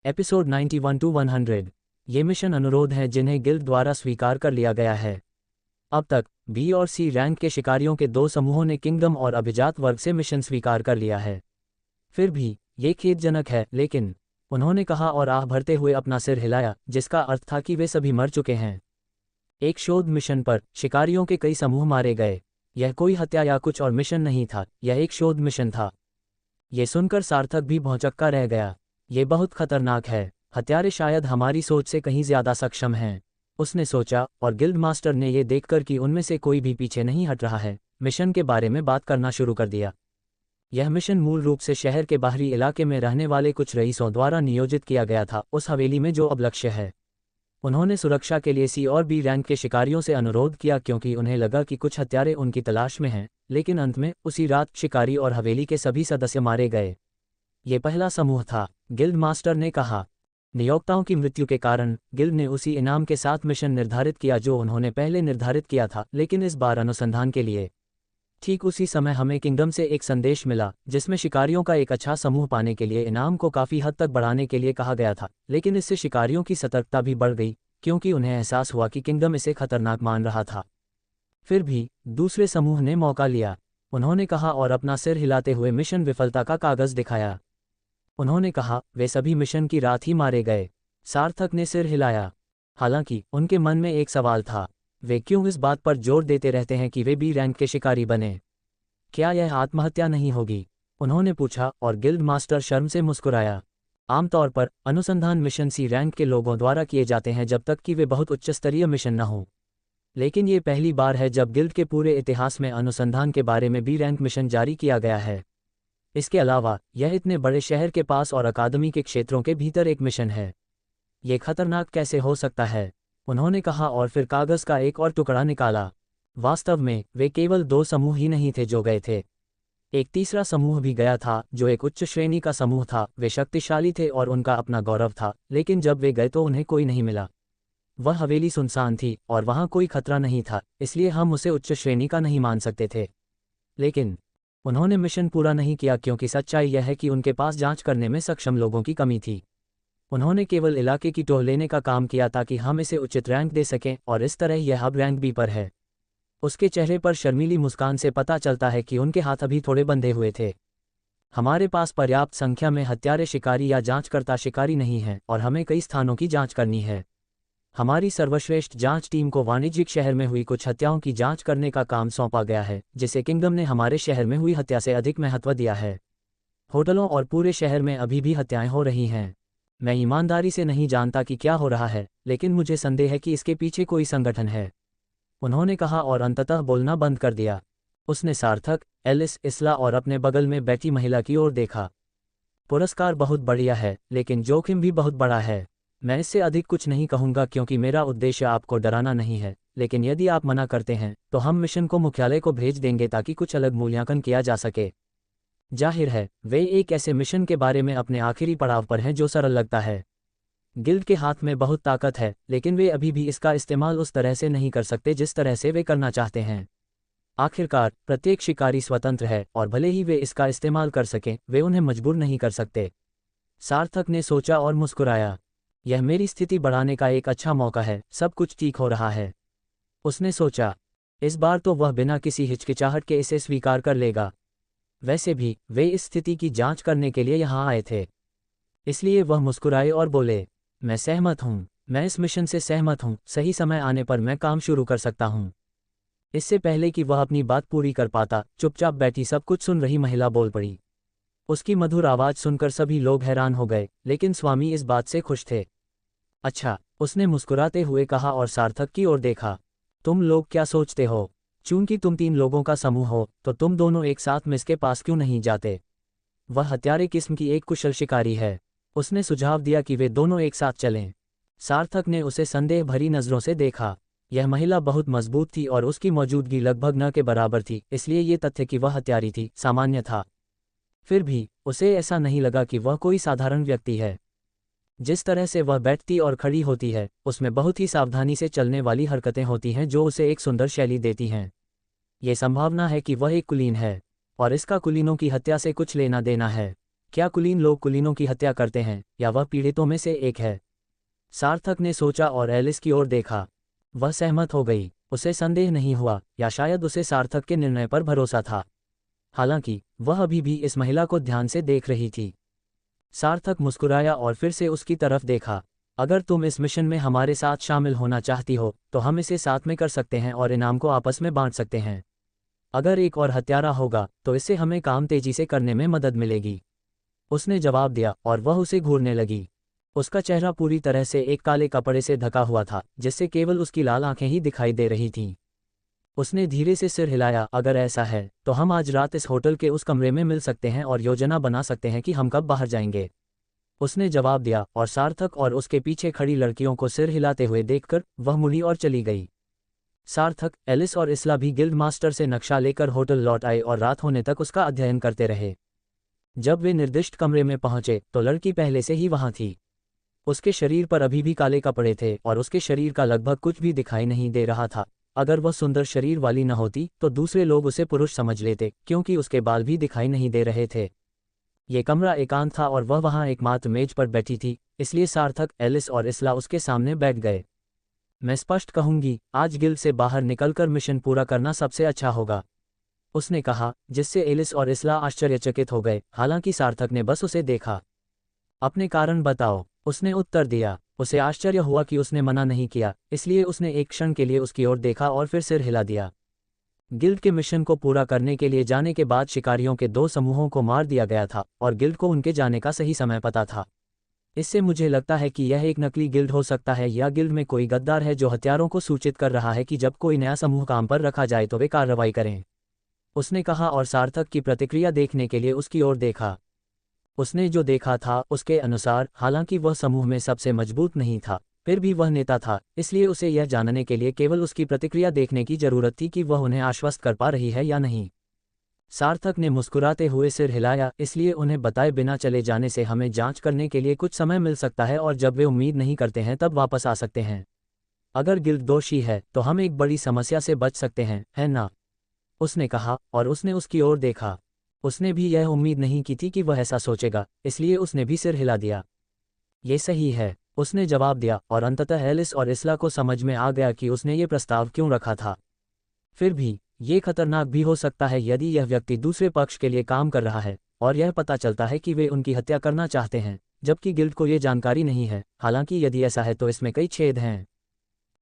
Episode 91 to 100। ये mission अनुरोध हैं जिन्हें गिल्ड द्वारा स्वीकार कर लिया गया है। अब तक बी और सी रैंक के शिकारियों के दो समूहों ने किंगडम और अभिजात वर्ग से मिशन स्वीकार कर लिया है। फिर भी ये खेदजनक है, लेकिन उन्होंने कहा और आह भरते हुए अपना सिर हिलाया, जिसका अर्थ था कि वे सभी मर चुके हैं। एक शोध मिशन पर शिकारियों के कई समूह मारे गए। यह कोई हत्या या कुछ और मिशन नहीं था, यह एक शोध मिशन था। ये सुनकर सार्थक भी भौंचक्का रह गया। ये बहुत खतरनाक है। हत्यारे शायद हमारी सोच से कहीं ज्यादा सक्षम हैं, उसने सोचा, और गिल्ड मास्टर ने ये देखकर कि उनमें से कोई भी पीछे नहीं हट रहा है, मिशन के बारे में बात करना शुरू कर दिया। यह मिशन मूल रूप से शहर के बाहरी इलाके में रहने वाले कुछ रईसों द्वारा नियोजित किया गया था, उस हवेली में जो अब लक्ष्य है। उन्होंने सुरक्षा के लिए सी और बी रैंक के शिकारियों से अनुरोध किया क्योंकि उन्हें लगा कि कुछ हत्यारे उनकी तलाश में हैं, लेकिन अंत में उसी रात शिकारी और हवेली के सभी सदस्य मारे गए। ये पहला समूह था, गिल्ड मास्टर ने कहा। नियोक्ताओं की मृत्यु के कारण गिल्ड ने उसी इनाम के साथ मिशन निर्धारित किया जो उन्होंने पहले निर्धारित किया था, लेकिन इस बार अनुसंधान के लिए। ठीक उसी समय हमें किंगडम से एक संदेश मिला जिसमें शिकारियों का एक अच्छा समूह पाने के लिए इनाम को काफ़ी हद तक बढ़ाने के लिए कहा गया था, लेकिन इससे शिकारियों की सतर्कता भी बढ़ गई क्योंकि उन्हें एहसास हुआ कि किंगडम इसे खतरनाक मान रहा था। फिर भी दूसरे समूह ने मौका लिया, उन्होंने कहा और अपना सिर हिलाते हुए मिशन विफलता का कागज दिखाया। उन्होंने कहा, वे सभी मिशन की रात ही मारे गए। सार्थक ने सिर हिलाया। हालांकि उनके मन में एक सवाल था, वे क्यों इस बात पर जोर देते रहते हैं कि वे बी रैंक के शिकारी बने? क्या यह आत्महत्या नहीं होगी? उन्होंने पूछा, और गिल्ड मास्टर शर्म से मुस्कुराया। आमतौर पर अनुसंधान मिशन सी रैंक के लोगों द्वारा किए जाते हैं जब तक कि वे बहुत उच्च स्तरीय मिशन न हों, लेकिन ये पहली बार है जब गिल्ड के पूरे इतिहास में अनुसंधान के बारे में बी रैंक मिशन जारी किया गया है। इसके अलावा यह इतने बड़े शहर के पास और अकादमी के क्षेत्रों के भीतर एक मिशन है। ये खतरनाक कैसे हो सकता है? उन्होंने कहा और फिर कागज का एक और टुकड़ा निकाला। वास्तव में वे केवल दो समूह ही नहीं थे जो गए थे, एक तीसरा समूह भी गया था जो एक उच्च श्रेणी का समूह था। वे शक्तिशाली थे और उनका अपना गौरव था, लेकिन जब वे गए तो उन्हें कोई नहीं मिला। वह हवेली सुनसान थी और वहां कोई खतरा नहीं था, इसलिए हम उसे उच्च श्रेणी का नहीं मान सकते थे। लेकिन उन्होंने मिशन पूरा नहीं किया क्योंकि सच्चाई यह है कि उनके पास जांच करने में सक्षम लोगों की कमी थी। उन्होंने केवल इलाके की टोह लेने का काम किया ताकि हम इसे उचित रैंक दे सकें, और इस तरह यह अब रैंक बी पर है। उसके चेहरे पर शर्मीली मुस्कान से पता चलता है कि उनके हाथ अभी थोड़े बंधे हुए थे। हमारे पास पर्याप्त संख्या में हत्यारे शिकारी या जांचकर्ता शिकारी नहीं हैं और हमें कई स्थानों की जांच करनी है। हमारी सर्वश्रेष्ठ जांच टीम को वाणिज्यिक शहर में हुई कुछ हत्याओं की जांच करने का काम सौंपा गया है, जिसे किंगडम ने हमारे शहर में हुई हत्या से अधिक महत्व दिया है। होटलों और पूरे शहर में अभी भी हत्याएं हो रही हैं। मैं ईमानदारी से नहीं जानता कि क्या हो रहा है, लेकिन मुझे संदेह है कि इसके पीछे कोई संगठन है, उन्होंने कहा और अंततः बोलना बंद कर दिया। उसने सार्थक, एलिस, इसला और अपने बगल में बैठी महिला की ओर देखा। पुरस्कार बहुत बढ़िया है, लेकिन जोखिम भी बहुत बड़ा है। मैं इससे अधिक कुछ नहीं कहूंगा क्योंकि मेरा उद्देश्य आपको डराना नहीं है, लेकिन यदि आप मना करते हैं तो हम मिशन को मुख्यालय को भेज देंगे ताकि कुछ अलग मूल्यांकन किया जा सके। जाहिर है वे एक ऐसे मिशन के बारे में अपने आखिरी पड़ाव पर हैं जो सरल लगता है। गिल्ड के हाथ में बहुत ताकत है, लेकिन वे अभी भी इसका इस्तेमाल उस तरह से नहीं कर सकते जिस तरह से वे करना चाहते हैं। आखिरकार प्रत्येक शिकारी स्वतंत्र है और भले ही वे इसका इस्तेमाल कर सकें, वे उन्हें मजबूर नहीं कर सकते। सार्थक ने सोचा और मुस्कुराया। यह मेरी स्थिति बढ़ाने का एक अच्छा मौका है, सब कुछ ठीक हो रहा है, उसने सोचा। इस बार तो वह बिना किसी हिचकिचाहट के इसे स्वीकार कर लेगा। वैसे भी वे इस स्थिति की जांच करने के लिए यहाँ आए थे, इसलिए वह मुस्कुराए और बोले, मैं सहमत हूँ, मैं इस मिशन से सहमत हूँ, सही समय आने पर मैं काम शुरू कर सकता हूँ। इससे पहले कि वह अपनी बात पूरी कर पाता, चुपचाप बैठी सब कुछ सुन रही महिला बोल पड़ी। उसकी मधुर आवाज़ सुनकर सभी लोग हैरान हो गए, लेकिन स्वामी इस बात से खुश थे। अच्छा, उसने मुस्कुराते हुए कहा और सार्थक की ओर देखा। तुम लोग क्या सोचते हो? चूंकि तुम 3 लोगों का समूह हो तो तुम दोनों एक साथ मिस के पास क्यों नहीं जाते? वह हत्यारे किस्म की एक कुशल शिकारी है, उसने सुझाव दिया कि वे दोनों एक साथ चलें। सार्थक ने उसे संदेह भरी नज़रों से देखा। यह महिला बहुत मजबूत थी और उसकी मौजूदगी लगभग न के बराबर थी, इसलिए ये तथ्य कि वह हत्यारी थी सामान्य था। फिर भी उसे ऐसा नहीं लगा कि वह कोई साधारण व्यक्ति है। जिस तरह से वह बैठती और खड़ी होती है, उसमें बहुत ही सावधानी से चलने वाली हरकतें होती हैं जो उसे एक सुंदर शैली देती हैं। ये संभावना है कि वह एक कुलीन है और इसका कुलीनों की हत्या से कुछ लेना देना है। क्या कुलीन लोग कुलीनों की हत्या करते हैं, या वह पीड़ितों में से एक है? सार्थक ने सोचा और एलिस की ओर देखा। वह सहमत हो गई। उसे संदेह नहीं हुआ, या शायद उसे सार्थक के निर्णय पर भरोसा था। हालांकि वह अभी भी इस महिला को ध्यान से देख रही थी। सार्थक मुस्कुराया और फिर से उसकी तरफ देखा। अगर तुम इस मिशन में हमारे साथ शामिल होना चाहती हो तो हम इसे साथ में कर सकते हैं और इनाम को आपस में बांट सकते हैं। अगर एक और हत्यारा होगा तो इससे हमें काम तेजी से करने में मदद मिलेगी। उसने जवाब दिया और वह उसे घूरने लगी। उसका चेहरा पूरी तरह से एक काले कपड़े से ढका हुआ था, जिससे केवल उसकी लाल आंखें ही दिखाई दे रही थीं। उसने धीरे से सिर हिलाया। अगर ऐसा है तो हम आज रात इस होटल के उस कमरे में मिल सकते हैं और योजना बना सकते हैं कि हम कब बाहर जाएंगे। उसने जवाब दिया और सार्थक और उसके पीछे खड़ी लड़कियों को सिर हिलाते हुए देखकर वह मुड़ी और चली गई। सार्थक, एलिस और इसला भी गिल्ड मास्टर से नक्शा लेकर होटल लौट आए और रात होने तक उसका अध्ययन करते रहे। जब वे निर्दिष्ट कमरे में पहुंचे तो लड़की पहले से ही वहां थी। उसके शरीर पर अभी भी काले कपड़े थे और उसके शरीर का लगभग कुछ भी दिखाई नहीं दे रहा था। अगर वह सुंदर शरीर वाली न होती तो दूसरे लोग उसे पुरुष समझ लेते, क्योंकि उसके बाल भी दिखाई नहीं दे रहे थे। ये कमरा एकांत था और वह वहां एकमात्र मेज पर बैठी थी, इसलिए सार्थक, एलिस और इसला उसके सामने बैठ गए। मैं स्पष्ट कहूंगी, आज गिल्ड से बाहर निकलकर मिशन पूरा करना सबसे अच्छा होगा, उसने कहा, जिससे एलिस और इसला आश्चर्यचकित हो गए। हालांकि सार्थक ने बस उसे देखा। अपने कारण बताओ, उसने उत्तर दिया। उसे आश्चर्य हुआ कि उसने मना नहीं किया, इसलिए उसने एक क्षण के लिए उसकी ओर देखा और फिर सिर हिला दिया। गिल्ड के मिशन को पूरा करने के लिए जाने के बाद शिकारियों के 2 समूहों को मार दिया गया था और गिल्ड को उनके जाने का सही समय पता था। इससे मुझे लगता है कि यह एक नकली गिल्ड हो सकता है, या गिल्ड में कोई गद्दार है जो हत्यारों को सूचित कर रहा है कि जब कोई नया समूह काम पर रखा जाए तो वे कार्रवाई करें, उसने कहा और सार्थक की प्रतिक्रिया देखने के लिए उसकी ओर देखा। उसने जो देखा था उसके अनुसार, हालांकि वह समूह में सबसे मजबूत नहीं था, फिर भी वह नेता था, इसलिए उसे यह जानने के लिए केवल उसकी प्रतिक्रिया देखने की जरूरत थी कि वह उन्हें आश्वस्त कर पा रही है या नहीं। सार्थक ने मुस्कुराते हुए सिर हिलाया। इसलिए उन्हें बताए बिना चले जाने से हमें जांच करने के लिए कुछ समय मिल सकता है, और जब वे उम्मीद नहीं करते हैं तब वापस आ सकते हैं। अगर गिल्ड दोषी है तो हम एक बड़ी समस्या से बच सकते हैं, है ना? उसने कहा और उसने उसकी ओर देखा। उसने भी यह उम्मीद नहीं की थी कि वह ऐसा सोचेगा, इसलिए उसने भी सिर हिला दिया। ये सही है, उसने जवाब दिया, और अंततः एलिस और इसला को समझ में आ गया कि उसने ये प्रस्ताव क्यों रखा था। फिर भी ये खतरनाक भी हो सकता है यदि यह व्यक्ति दूसरे पक्ष के लिए काम कर रहा है और यह पता चलता है कि वे उनकी हत्या करना चाहते हैं, जबकि गिल्ड को ये जानकारी नहीं है। हालांकि यदि ऐसा है तो इसमें कई छेद हैं।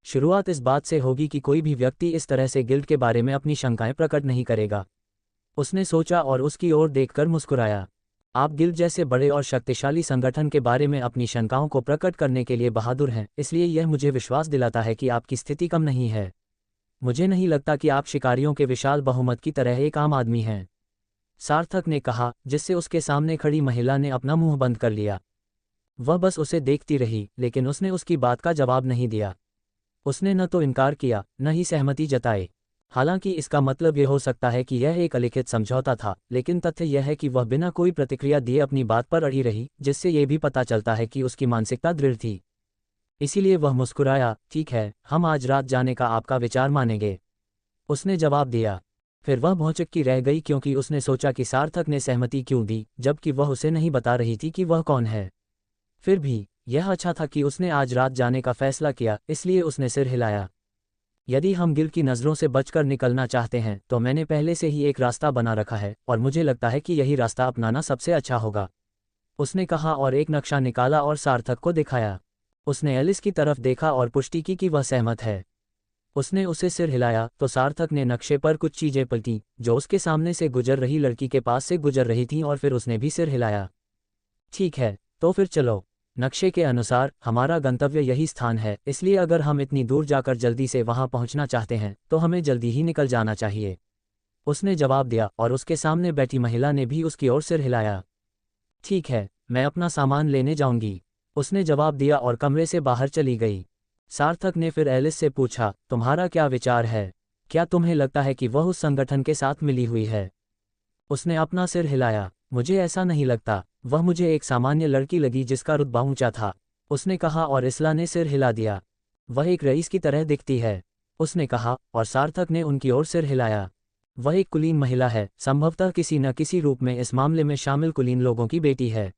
शुरुआत इस बात से होगी कि कोई भी व्यक्ति इस तरह से गिल्ड के बारे में अपनी शंकाएं प्रकट नहीं करेगा। उसने सोचा और उसकी ओर देखकर मुस्कुराया। आप गिल्ड जैसे बड़े और शक्तिशाली संगठन के बारे में अपनी शंकाओं को प्रकट करने के लिए बहादुर हैं, इसलिए यह मुझे विश्वास दिलाता है कि आपकी स्थिति कम नहीं है। मुझे नहीं लगता कि आप शिकारियों के विशाल बहुमत की तरह एक आम आदमी हैं, सार्थक ने कहा, जिससे उसके सामने खड़ी महिला ने अपना मुंह बंद कर लिया। वह बस उसे देखती रही, लेकिन उसने उसकी बात का जवाब नहीं दिया। उसने न तो इनकार किया, न ही सहमति जताई। हालांकि इसका मतलब यह हो सकता है कि यह एक अलिखित समझौता था, लेकिन तथ्य यह है कि वह बिना कोई प्रतिक्रिया दिए अपनी बात पर अड़ी रही, जिससे यह भी पता चलता है कि उसकी मानसिकता दृढ़ थी। इसीलिए वह मुस्कुराया। ठीक है, हम आज रात जाने का आपका विचार मानेंगे, उसने जवाब दिया। फिर वह भौचक्की रह गई, क्योंकि उसने सोचा कि सार्थक ने सहमति क्यों दी, जबकि वह उसे नहीं बता रही थी कि वह कौन है। फिर भी यह अच्छा था कि उसने आज रात जाने का फैसला किया, इसलिए उसने सिर हिलाया। यदि हम गिल्ड की नज़रों से बचकर निकलना चाहते हैं तो मैंने पहले से ही एक रास्ता बना रखा है, और मुझे लगता है कि यही रास्ता अपनाना सबसे अच्छा होगा, उसने कहा और एक नक्शा निकाला और सार्थक को दिखाया। उसने एलिस की तरफ देखा और पुष्टि की कि वह सहमत है। उसने उसे सिर हिलाया तो सार्थक ने नक्शे पर कुछ चीजें पलटी जो उसके सामने से गुजर रही लड़की के पास से गुजर रही थीं, और फिर उसने भी सिर हिलाया। ठीक है, तो फिर चलो। नक्शे के अनुसार हमारा गंतव्य यही स्थान है, इसलिए अगर हम इतनी दूर जाकर जल्दी से वहां पहुंचना चाहते हैं तो हमें जल्दी ही निकल जाना चाहिए, उसने जवाब दिया, और उसके सामने बैठी महिला ने भी उसकी ओर सिर हिलाया। ठीक है, मैं अपना सामान लेने जाऊंगी, उसने जवाब दिया और कमरे से बाहर चली गई। सार्थक ने फिर एलिस से पूछा, तुम्हारा क्या विचार है? क्या तुम्हें लगता है कि वह उस संगठन के साथ मिली हुई है? उसने अपना सिर हिलाया। मुझे ऐसा नहीं लगता, वह मुझे एक सामान्य लड़की लगी जिसका रुतबा ऊंचा था, उसने कहा, और इसला ने सिर हिला दिया। वह एक रईस की तरह दिखती है, उसने कहा, और सार्थक ने उनकी ओर सिर हिलाया। वह एक कुलीन महिला है, संभवतः किसी न किसी रूप में इस मामले में शामिल कुलीन लोगों की बेटी है,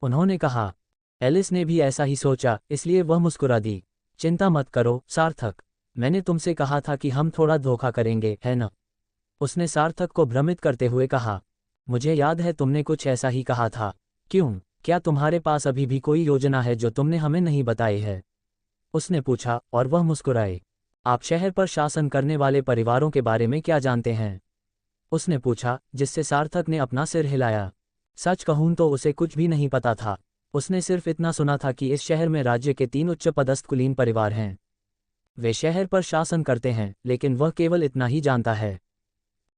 उन्होंने कहा। एलिस ने भी ऐसा ही सोचा, इसलिए वह मुस्कुरा दी। चिंता मत करो सार्थक, मैंने तुमसे कहा था कि हम थोड़ा धोखा करेंगे, है न? उसने सार्थक को भ्रमित करते हुए कहा। मुझे याद है तुमने कुछ ऐसा ही कहा था। क्यों, क्या तुम्हारे पास अभी भी कोई योजना है जो तुमने हमें नहीं बताई है? उसने पूछा और वह मुस्कुराए। आप शहर पर शासन करने वाले परिवारों के बारे में क्या जानते हैं? उसने पूछा, जिससे सार्थक ने अपना सिर हिलाया। सच कहूं तो उसे कुछ भी नहीं पता था। उसने सिर्फ इतना सुना था कि इस शहर में राज्य के 3 उच्च पदस्थ कुलीन परिवार हैं। वे शहर पर शासन करते हैं, लेकिन वह केवल इतना ही जानता है।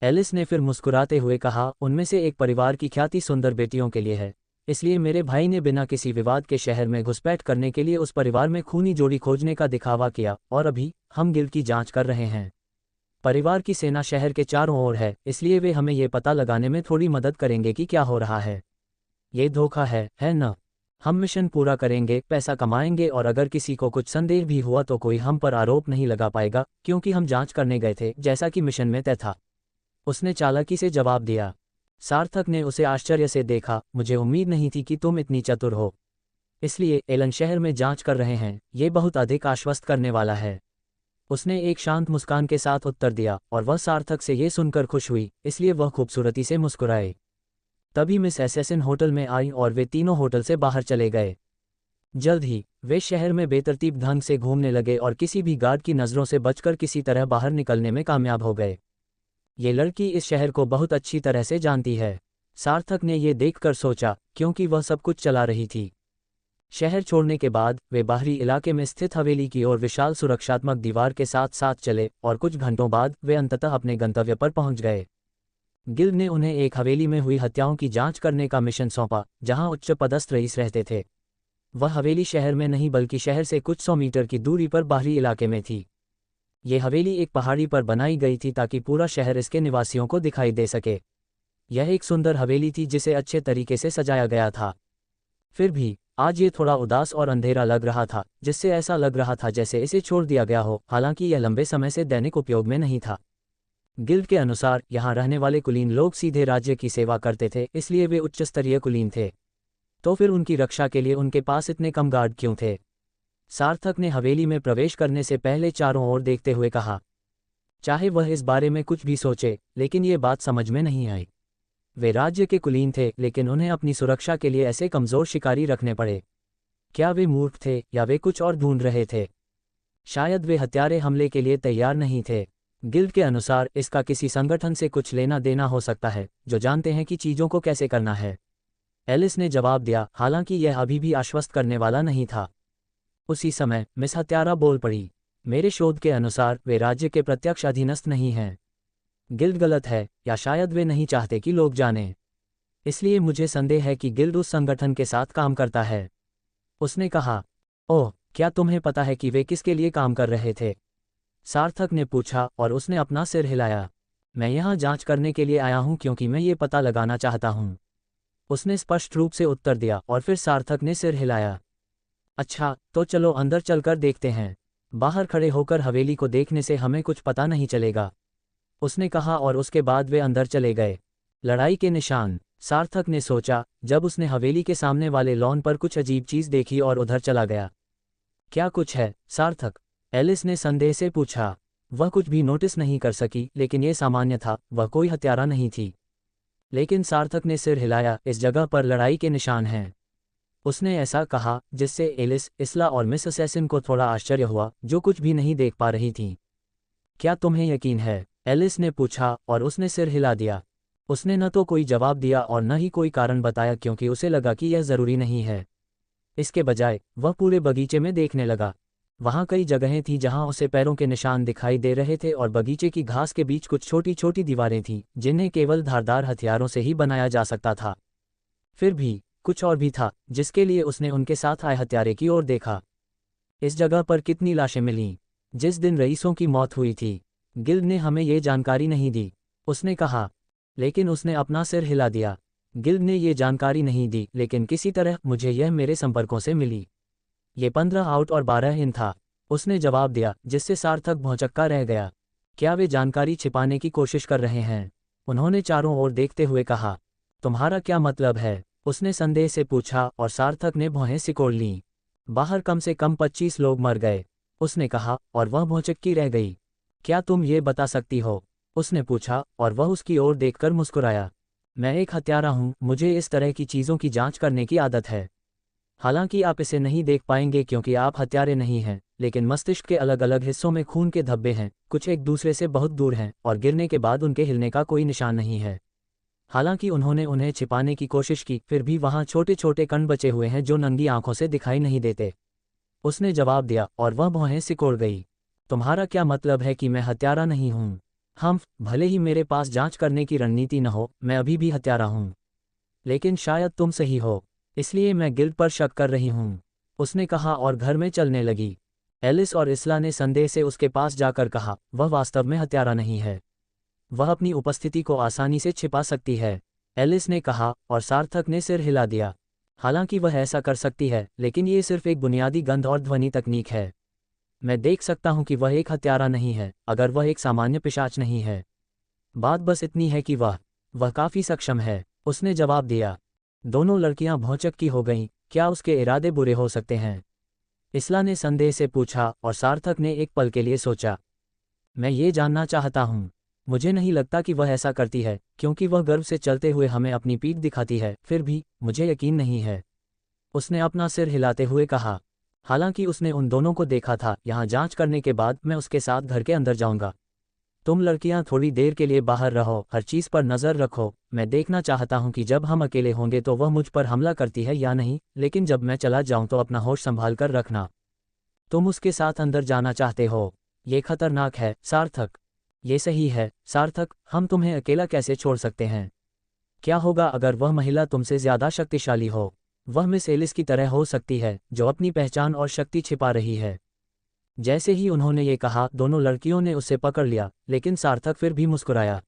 एलिस ने फिर मुस्कुराते हुए कहा, उनमें से एक परिवार की ख्याति सुंदर बेटियों के लिए है, इसलिए मेरे भाई ने बिना किसी विवाद के शहर में घुसपैठ करने के लिए उस परिवार में खूनी जोड़ी खोजने का दिखावा किया, और अभी हम गिल्ड की जांच कर रहे हैं। परिवार की सेना शहर के चारों ओर है, इसलिए वे हमें ये पता लगाने में थोड़ी मदद करेंगे कि क्या हो रहा है। ये धोखा है न? हम मिशन पूरा करेंगे, पैसा कमाएंगे, और अगर किसी को कुछ संदेह भी हुआ तो कोई हम पर आरोप नहीं लगा पाएगा, क्योंकि हम जांच करने गए थे, जैसा कि मिशन में तय था। उसने चालाकी से जवाब दिया। सार्थक ने उसे आश्चर्य से देखा। मुझे उम्मीद नहीं थी कि तुम इतनी चतुर हो। इसलिए एलन शहर में जांच कर रहे हैं, ये बहुत अधिक आश्वस्त करने वाला है। उसने एक शांत मुस्कान के साथ उत्तर दिया, और वह सार्थक से ये सुनकर खुश हुई, इसलिए वह खूबसूरती से मुस्कुराए। तभी मिस एसेसिन होटल में आई और वे तीनों होटल से बाहर चले गए। जल्द ही वे शहर में बेतरतीब ढंग से घूमने लगे और किसी भी गार्ड की नज़रों से बचकर किसी तरह बाहर निकलने में कामयाब हो गए। ये लड़की इस शहर को बहुत अच्छी तरह से जानती है, सार्थक ने ये देखकर सोचा, क्योंकि वह सब कुछ चला रही थी। शहर छोड़ने के बाद वे बाहरी इलाके में स्थित हवेली की ओर विशाल सुरक्षात्मक दीवार के साथ साथ चले, और कुछ घंटों बाद वे अंततः अपने गंतव्य पर पहुंच गए। गिल्ड ने उन्हें एक हवेली में हुई हत्याओं की जांच करने का मिशन सौंपा, जहां उच्च पदस्थ रईस रहते थे। वह हवेली शहर में नहीं बल्कि शहर से कुछ 100 मीटर की दूरी पर बाहरी इलाके में थी। ये हवेली एक पहाड़ी पर बनाई गई थी ताकि पूरा शहर इसके निवासियों को दिखाई दे सके। यह एक सुंदर हवेली थी जिसे अच्छे तरीके से सजाया गया था। फिर भी आज ये थोड़ा उदास और अंधेरा लग रहा था, जिससे ऐसा लग रहा था जैसे इसे छोड़ दिया गया हो, हालांकि यह लंबे समय से दैनिक उपयोग में नहीं था। गिल्ड के अनुसार यहाँ रहने वाले कुलीन लोग सीधे राज्य की सेवा करते थे, इसलिए वे उच्च स्तरीय कुलीन थे। तो फिर उनकी रक्षा के लिए उनके पास इतने कम गार्ड क्यों थे? सार्थक ने हवेली में प्रवेश करने से पहले चारों ओर देखते हुए कहा। चाहे वह इस बारे में कुछ भी सोचे, लेकिन ये बात समझ में नहीं आई। वे राज्य के कुलीन थे, लेकिन उन्हें अपनी सुरक्षा के लिए ऐसे कमज़ोर शिकारी रखने पड़े। क्या वे मूर्ख थे, या वे कुछ और ढूंढ रहे थे? शायद वे हत्यारे हमले के लिए तैयार नहीं थे। गिल्ड के अनुसार इसका किसी संगठन से कुछ लेना देना हो सकता है, जो जानते हैं कि चीज़ों को कैसे करना है। एलिस ने जवाब दिया, हालांकि यह अभी भी आश्वस्त करने वाला नहीं था। उसी समय मिस हत्यारा बोल पड़ी। मेरे शोध के अनुसार वे राज्य के प्रत्यक्ष अधीनस्थ नहीं हैं। गिल्ड गलत है, या शायद वे नहीं चाहते कि लोग जानें। इसलिए मुझे संदेह है कि गिल्ड उस संगठन के साथ काम करता है। उसने कहा। ओह, क्या तुम्हें पता है कि वे किसके लिए काम कर रहे थे? सार्थक ने पूछा, और उसने अपना सिर हिलाया। मैं यहाँ जांच करने के लिए आया हूँ क्योंकि मैं ये पता लगाना चाहता हूँ, उसने स्पष्ट रूप से उत्तर दिया, और फिर सार्थक ने सिर हिलाया। अच्छा, तो चलो अंदर चलकर देखते हैं। बाहर खड़े होकर हवेली को देखने से हमें कुछ पता नहीं चलेगा, उसने कहा, और उसके बाद वे अंदर चले गए। लड़ाई के निशान, सार्थक ने सोचा, जब उसने हवेली के सामने वाले लॉन पर कुछ अजीब चीज़ देखी और उधर चला गया। क्या कुछ है, सार्थक? एलिस ने संदेह से पूछा। वह कुछ भी नोटिस नहीं कर सकी, लेकिन यह सामान्य था, वह कोई हत्यारा नहीं थी। लेकिन सार्थक ने सिर हिलाया। इस जगह पर लड़ाई के निशान हैं, उसने ऐसा कहा, जिससे एलिस, इसला और मिस असैसिन को थोड़ा आश्चर्य हुआ, जो कुछ भी नहीं देख पा रही थीं। क्या तुम्हें यकीन है? एलिस ने पूछा, और उसने सिर हिला दिया। उसने न तो कोई जवाब दिया और न ही कोई कारण बताया, क्योंकि उसे लगा कि यह ज़रूरी नहीं है। इसके बजाय वह पूरे बगीचे में देखने लगा। वहाँ कई जगहें थीं जहाँ उसे पैरों के निशान दिखाई दे रहे थे, और बगीचे की घास के बीच कुछ छोटी छोटी दीवारें थीं, जिन्हें केवल धारदार हथियारों से ही बनाया जा सकता था। फिर भी कुछ और भी था, जिसके लिए उसने उनके साथ आए हत्यारे की ओर देखा। इस जगह पर कितनी लाशें मिलीं? जिस दिन रईसों की मौत हुई थी, गिल्ड ने हमें ये जानकारी नहीं दी, उसने कहा। लेकिन उसने अपना सिर हिला दिया। गिल्ड ने ये जानकारी नहीं दी, लेकिन किसी तरह मुझे यह मेरे संपर्कों से मिली। ये 15 आउट और 12 इन था, उसने जवाब दिया, जिससे सार्थक भौंचक्का रह गया। क्या वे जानकारी छिपाने की कोशिश कर रहे हैं? उन्होंने चारों ओर देखते हुए कहा। तुम्हारा क्या मतलब है? उसने संदेह से पूछा और सार्थक ने भौहें सिकोड़ लीं। बाहर कम से कम 25 लोग मर गए, उसने कहा, और वह भौचक्की रह गई। क्या तुम ये बता सकती हो? उसने पूछा और वह उसकी ओर देखकर मुस्कुराया। मैं एक हत्यारा हूँ, मुझे इस तरह की चीज़ों की जांच करने की आदत है। हालांकि आप इसे नहीं देख पाएंगे क्योंकि आप हत्यारे नहीं हैं, लेकिन मस्तिष्क के अलग अलग हिस्सों में खून के धब्बे हैं, कुछ एक दूसरे से बहुत दूर हैं और गिरने के बाद उनके हिलने का कोई निशान नहीं है। हालांकि उन्होंने उन्हें छिपाने की कोशिश की, फिर भी वहाँ छोटे छोटे कण बचे हुए हैं जो नंगी आंखों से दिखाई नहीं देते। उसने जवाब दिया और वह भौहें सिकोड़ गई। तुम्हारा क्या मतलब है कि मैं हत्यारा नहीं हूँ? भले ही मेरे पास जांच करने की रणनीति न हो, मैं अभी भी हत्यारा हूँ। लेकिन शायद तुम सही हो, इसलिए मैं गिल्ड पर शक कर रही हूँ, उसने कहा और घर में चलने लगी। एलिस और इसला ने संदेह से उसके पास जाकर कहा, वह वास्तव में हत्यारा नहीं है। वह अपनी उपस्थिति को आसानी से छिपा सकती है, एलिस ने कहा और सार्थक ने सिर हिला दिया। हालांकि वह ऐसा कर सकती है, लेकिन ये सिर्फ एक बुनियादी गंध और ध्वनि तकनीक है। मैं देख सकता हूं कि वह एक हत्यारा नहीं है, अगर वह एक सामान्य पिशाच नहीं है। बात बस इतनी है कि वह काफी सक्षम है, उसने जवाब दिया। दोनों लड़कियां भौचक्की हो गईं, क्या उसके इरादे बुरे हो सकते हैं? इसला ने संदेह से पूछा और सार्थक ने एक पल के लिए सोचा। मैं ये जानना चाहता हूँ। मुझे नहीं लगता कि वह ऐसा करती है, क्योंकि वह गर्व से चलते हुए हमें अपनी पीठ दिखाती है, फिर भी मुझे यकीन नहीं है, उसने अपना सिर हिलाते हुए कहा। हालांकि उसने उन दोनों को देखा था। यहाँ जांच करने के बाद मैं उसके साथ घर के अंदर जाऊंगा। तुम लड़कियां थोड़ी देर के लिए बाहर रहो, हर चीज़ पर नज़र रखो। मैं देखना चाहता हूं कि जब हम अकेले होंगे तो वह मुझ पर हमला करती है या नहीं, लेकिन जब मैं चला जाऊं तो अपना होश संभाल कर रखना। तुम उसके साथ अंदर जाना चाहते हो? ये खतरनाक है, सार्थक। ये सही है, सार्थक, हम तुम्हें अकेला कैसे छोड़ सकते हैं? क्या होगा अगर वह महिला तुमसे ज़्यादा शक्तिशाली हो? वह मिस एलिस की तरह हो सकती है, जो अपनी पहचान और शक्ति छिपा रही है। जैसे ही उन्होंने ये कहा, दोनों लड़कियों ने उसे पकड़ लिया, लेकिन सार्थक फिर भी मुस्कुराया।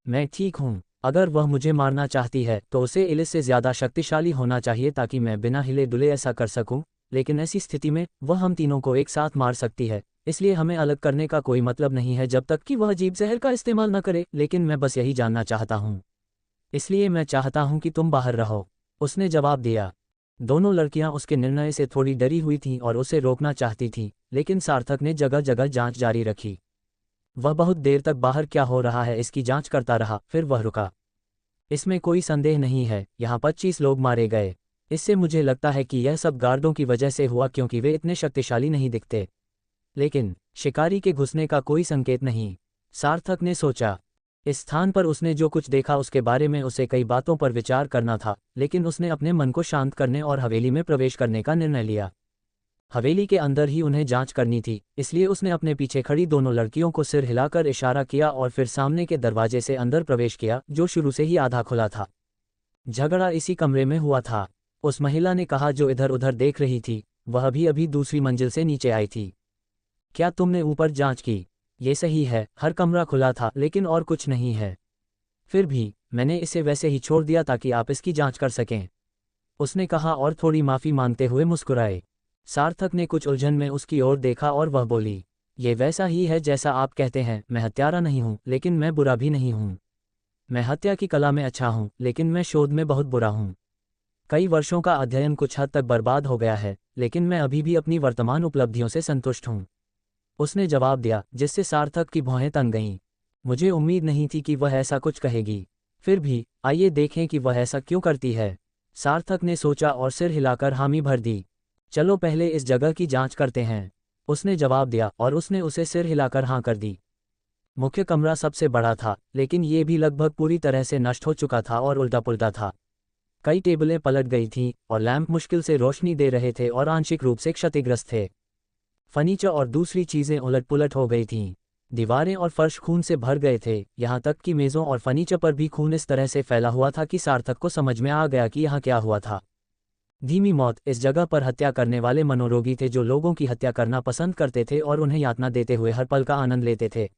मैं ठीक हूँ, अगर वह मुझे मारना चाहती है तो उसे एलिस से ज़्यादा शक्तिशाली होना चाहिए ताकि मैं बिना हिले डुले ऐसा कर सकूं, लेकिन ऐसी स्थिति में वह हम तीनों को एक साथ मार सकती है, इसलिए हमें अलग करने का कोई मतलब नहीं है जब तक कि वह अजीब जहर का इस्तेमाल न करे। लेकिन मैं बस यही जानना चाहता हूँ, इसलिए मैं चाहता हूँ कि तुम बाहर रहो, उसने जवाब दिया। दोनों लड़कियां उसके निर्णय से थोड़ी डरी हुई थीं और उसे रोकना चाहती थीं, लेकिन सार्थक ने जगह जगह जांच जारी रखी। वह बहुत देर तक बाहर क्या हो रहा है इसकी जांच करता रहा, फिर वह रुका। इसमें कोई संदेह नहीं है, यहाँ 25 लोग मारे गए। इससे मुझे लगता है कि यह सब गार्डों की वजह से हुआ क्योंकि वे इतने शक्तिशाली नहीं दिखते। लेकिन शिकारी के घुसने का कोई संकेत नहीं, सार्थक ने सोचा। इस स्थान पर उसने जो कुछ देखा उसके बारे में उसे कई बातों पर विचार करना था, लेकिन उसने अपने मन को शांत करने और हवेली में प्रवेश करने का निर्णय लिया। हवेली के अंदर ही उन्हें जांच करनी थी, इसलिए उसने अपने पीछे खड़ी दोनों लड़कियों को सिर हिलाकर इशारा किया और फिर सामने के दरवाजे से अंदर प्रवेश किया, जो शुरू से ही आधा खुला था। झगड़ा इसी कमरे में हुआ था, उस महिला ने कहा जो इधर उधर देख रही थी। वह अभी अभी दूसरी मंजिल से नीचे आई थी। क्या तुमने ऊपर जांच की? ये सही है, हर कमरा खुला था, लेकिन और कुछ नहीं है। फिर भी मैंने इसे वैसे ही छोड़ दिया ताकि आप इसकी जांच कर सकें, उसने कहा और थोड़ी माफ़ी मांगते हुए मुस्कुराए। सार्थक ने कुछ उलझन में उसकी ओर देखा और वह बोली, ये वैसा ही है जैसा आप कहते हैं। मैं हत्यारा नहीं हूँ, लेकिन मैं बुरा भी नहीं हूँ। मैं हत्या की कला में अच्छा हूँ, लेकिन मैं शोध में बहुत बुरा हूँ। कई वर्षों का अध्ययन कुछ हद तक बर्बाद हो गया है, लेकिन मैं अभी भी अपनी वर्तमान उपलब्धियों से संतुष्ट हूँ, उसने जवाब दिया, जिससे सार्थक की भौहें तन गईं। मुझे उम्मीद नहीं थी कि वह ऐसा कुछ कहेगी। फिर भी आइए देखें कि वह ऐसा क्यों करती है, सार्थक ने सोचा और सिर हिलाकर हामी भर दी। चलो पहले इस जगह की जांच करते हैं, उसने जवाब दिया और उसने उसे सिर हिलाकर हाँ कर दी। मुख्य कमरा सबसे बड़ा था, लेकिन ये भी लगभग पूरी तरह से नष्ट हो चुका था और उल्टा पुल्टा था। कई टेबलें पलट गई थीं और लैंप मुश्किल से रोशनी दे रहे थे और आंशिक रूप से क्षतिग्रस्त थे। फर्नीचर और दूसरी चीज़ें उलट पुलट हो गई थीं। दीवारें और फर्श खून से भर गए थे, यहाँ तक कि मेज़ों और फर्नीचर पर भी खून इस तरह से फैला हुआ था कि सार्थक को समझ में आ गया कि यहाँ क्या हुआ था। धीमी मौत। इस जगह पर हत्या करने वाले मनोरोगी थे जो लोगों की हत्या करना पसंद करते थे और उन्हें यातना देते हुए हर पल का आनंद लेते थे,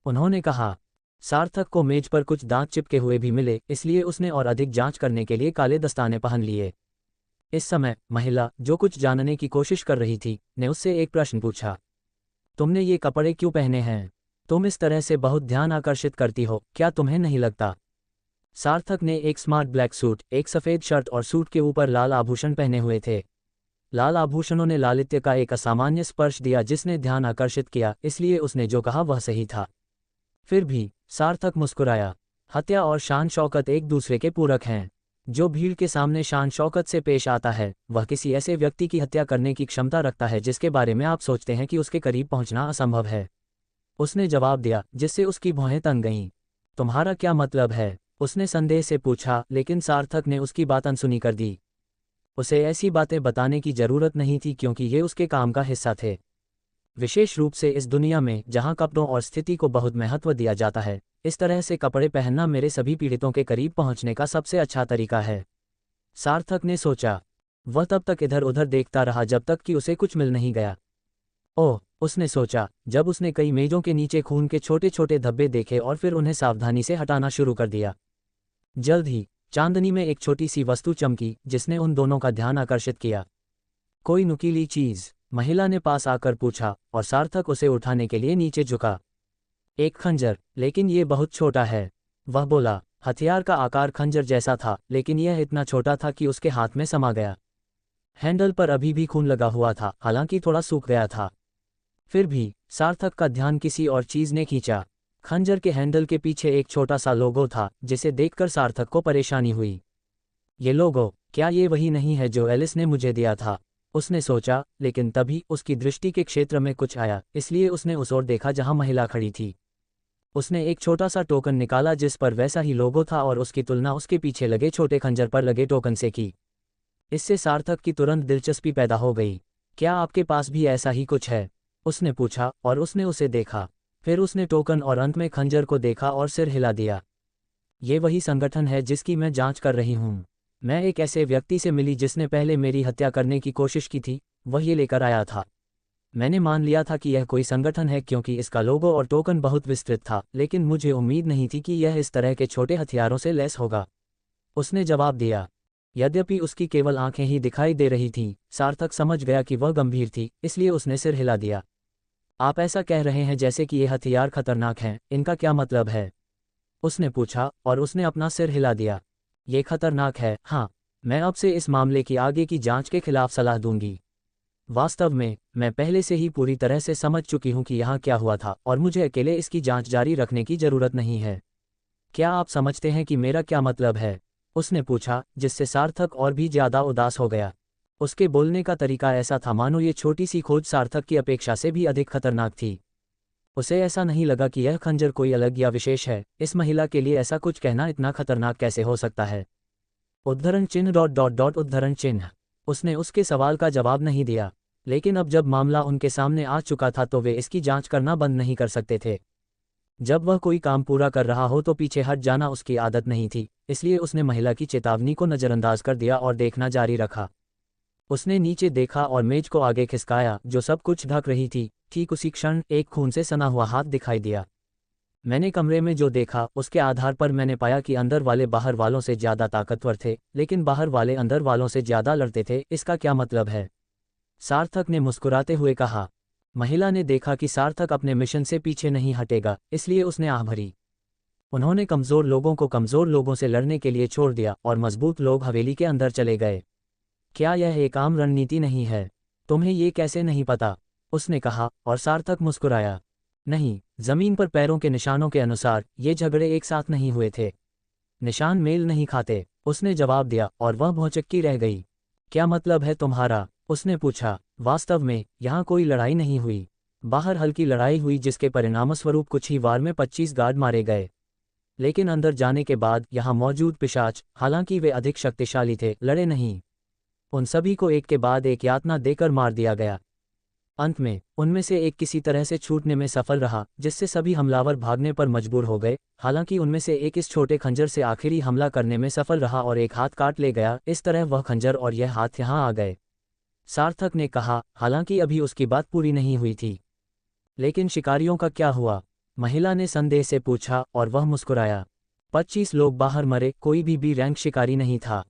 उन्होंने कहा। सार्थक को मेज पर कुछ दांत चिपके हुए भी मिले, इसलिए उसने और अधिक जांच करने के लिए काले दस्ताने पहन लिए। इस समय महिला, जो कुछ जानने की कोशिश कर रही थी, ने उससे एक प्रश्न पूछा, तुमने ये कपड़े क्यों पहने हैं? तुम इस तरह से बहुत ध्यान आकर्षित करती हो, क्या तुम्हें नहीं लगता? सार्थक ने एक स्मार्ट ब्लैक सूट, एक सफ़ेद शर्ट और सूट के ऊपर लाल आभूषण पहने हुए थे। लाल आभूषणों ने लालित्य का एक असामान्य स्पर्श दिया जिसने ध्यान आकर्षित किया, इसलिए उसने जो कहा वह सही था। फिर भी सार्थक मुस्कुराया। हत्या और शान शौकत एक दूसरे के पूरक हैं। जो भीड़ के सामने शान शौकत से पेश आता है वह किसी ऐसे व्यक्ति की हत्या करने की क्षमता रखता है जिसके बारे में आप सोचते हैं कि उसके करीब पहुंचना असंभव है। उसने जवाब दिया, जिससे उसकी भौहें तन गईं। तुम्हारा क्या मतलब है? उसने संदेह से पूछा, लेकिन सार्थक ने उसकी बात अनसुनी कर दी। उसे ऐसी बातें बताने की जरूरत नहीं थी क्योंकि ये उसके काम का हिस्सा थे। विशेष रूप से इस दुनिया में जहां कपड़ों और स्थिति को बहुत महत्व दिया जाता है, इस तरह से कपड़े पहनना मेरे सभी पीड़ितों के करीब पहुंचने का सबसे अच्छा तरीका है। सार्थक ने सोचा। वह तब तक इधर उधर देखता रहा जब तक कि उसे कुछ मिल नहीं गया। ओह, उसने सोचा, जब उसने कई मेजों के नीचे खून के छोटे छोटे धब्बे देखे और फिर उन्हें सावधानी से हटाना शुरू कर दिया। जल्द ही चांदनी में एक छोटी सी वस्तु चमकी जिसने उन दोनों का ध्यान आकर्षित किया। कोई नुकीली चीज? महिला ने पास आकर पूछा और सार्थक उसे उठाने के लिए नीचे झुका। एक खंजर, लेकिन ये बहुत छोटा है, वह बोला। हथियार का आकार खंजर जैसा था, लेकिन यह इतना छोटा था कि उसके हाथ में समा गया। हैंडल पर अभी भी खून लगा हुआ था, हालांकि थोड़ा सूख गया था। फिर भी सार्थक का ध्यान किसी और चीज ने खींचा। खंजर के हैंडल के पीछे एक छोटा सा लोगो था जिसे देखकर सार्थक को परेशानी हुई। ये लोगो, क्या ये वही नहीं है जो एलिस ने मुझे दिया था? उसने सोचा, लेकिन तभी उसकी दृष्टि के क्षेत्र में कुछ आया, इसलिए उसने उस ओर देखा जहां महिला खड़ी थी। उसने एक छोटा सा टोकन निकाला जिस पर वैसा ही लोगो था और उसकी तुलना उसके पीछे लगे छोटे खंजर पर लगे टोकन से की। इससे सार्थक की तुरंत दिलचस्पी पैदा हो गई। क्या आपके पास भी ऐसा ही कुछ है? उसने पूछा और उसने उसे देखा। फिर उसने टोकन और अंत में खंजर को देखा और सिर हिला दिया। ये वही संगठन है जिसकी मैं जांच कर रही हूँ। मैं एक ऐसे व्यक्ति से मिली जिसने पहले मेरी हत्या करने की कोशिश की थी, वह ये लेकर आया था। मैंने मान लिया था कि यह कोई संगठन है क्योंकि इसका लोगो और टोकन बहुत विस्तृत था, लेकिन मुझे उम्मीद नहीं थी कि यह इस तरह के छोटे हथियारों से लैस होगा। उसने जवाब दिया। यद्यपि उसकी केवल आंखें ही दिखाई दे रही थीं, सार्थक समझ गया कि वह गंभीर थी, इसलिए उसने सिर हिला दिया। आप ऐसा कह रहे हैं जैसे कि ये हथियार खतरनाक हैं, इनका क्या मतलब है? उसने पूछा और उसने अपना सिर हिला दिया। ये खतरनाक है, हाँ। मैं अब से इस मामले की आगे की जांच के खिलाफ सलाह दूंगी। वास्तव में मैं पहले से ही पूरी तरह से समझ चुकी हूं कि यहाँ क्या हुआ था और मुझे अकेले इसकी जांच जारी रखने की जरूरत नहीं है। क्या आप समझते हैं कि मेरा क्या मतलब है? उसने पूछा, जिससे सार्थक और भी ज्यादा उदास हो गया। उसके बोलने का तरीका ऐसा था मानो ये छोटी सी खोज सार्थक की अपेक्षा से भी अधिक खतरनाक थी। उसे ऐसा नहीं लगा कि यह खंजर कोई अलग या विशेष है। इस महिला के लिए ऐसा कुछ कहना इतना खतरनाक कैसे हो सकता है? उद्धरण चिन्ह डॉट डॉट डॉट उद्धरण चिन्ह। उसने उसके सवाल का जवाब नहीं दिया, लेकिन अब जब मामला उनके सामने आ चुका था तो वे इसकी जांच करना बंद नहीं कर सकते थे। जब वह कोई काम पूरा कर रहा हो तो पीछे हट जाना उसकी आदत नहीं थी, इसलिए उसने महिला की चेतावनी को नज़रअंदाज कर दिया और देखना जारी रखा। उसने नीचे देखा और मेज को आगे खिसकाया जो सब कुछ ढक रही थी। ठीक उसी क्षण एक खून से सना हुआ हाथ दिखाई दिया। मैंने कमरे में जो देखा उसके आधार पर मैंने पाया कि अंदर वाले बाहर वालों से ज़्यादा ताकतवर थे, लेकिन बाहर वाले अंदर वालों से ज़्यादा लड़ते थे। इसका क्या मतलब है? सार्थक ने मुस्कुराते हुए कहा। महिला ने देखा कि सार्थक अपने मिशन से पीछे नहीं हटेगा, इसलिए उसने आह भरी। उन्होंने कमज़ोर लोगों को कमज़ोर लोगों से लड़ने के लिए छोड़ दिया और मजबूत लोग हवेली के अंदर चले गए। क्या यह एक आम रणनीति नहीं है? तुम्हें ये कैसे नहीं पता? उसने कहा और सार्थक मुस्कुराया। नहीं, जमीन पर पैरों के निशानों के अनुसार ये झगड़े एक साथ नहीं हुए थे। निशान मेल नहीं खाते, उसने जवाब दिया और वह भौचक्की रह गई। क्या मतलब है तुम्हारा? उसने पूछा। वास्तव में यहाँ कोई लड़ाई नहीं हुई। बाहर हल्की लड़ाई हुई जिसके परिणामस्वरूप कुछ ही वार में 25 गार्ड मारे गए, लेकिन अंदर जाने के बाद यहाँ मौजूद पिशाच, हालांकि वे अधिक शक्तिशाली थे, लड़े नहीं। उन सभी को एक के बाद एक यातना देकर मार दिया गया। अंत में उनमें से एक किसी तरह से छूटने में सफल रहा, जिससे सभी हमलावर भागने पर मजबूर हो गए। हालांकि उनमें से एक इस छोटे खंजर से आखिरी हमला करने में सफल रहा और एक हाथ काट ले गया। इस तरह वह खंजर और यह हाथ यहाँ आ गए। सार्थक ने कहा, हालांकि अभी उसकी बात पूरी नहीं हुई थी। लेकिन शिकारियों का क्या हुआ? महिला ने संदेह से पूछा और वह मुस्कुराया। 25 लोग बाहर मरे, कोई भी बी रैंक शिकारी नहीं था।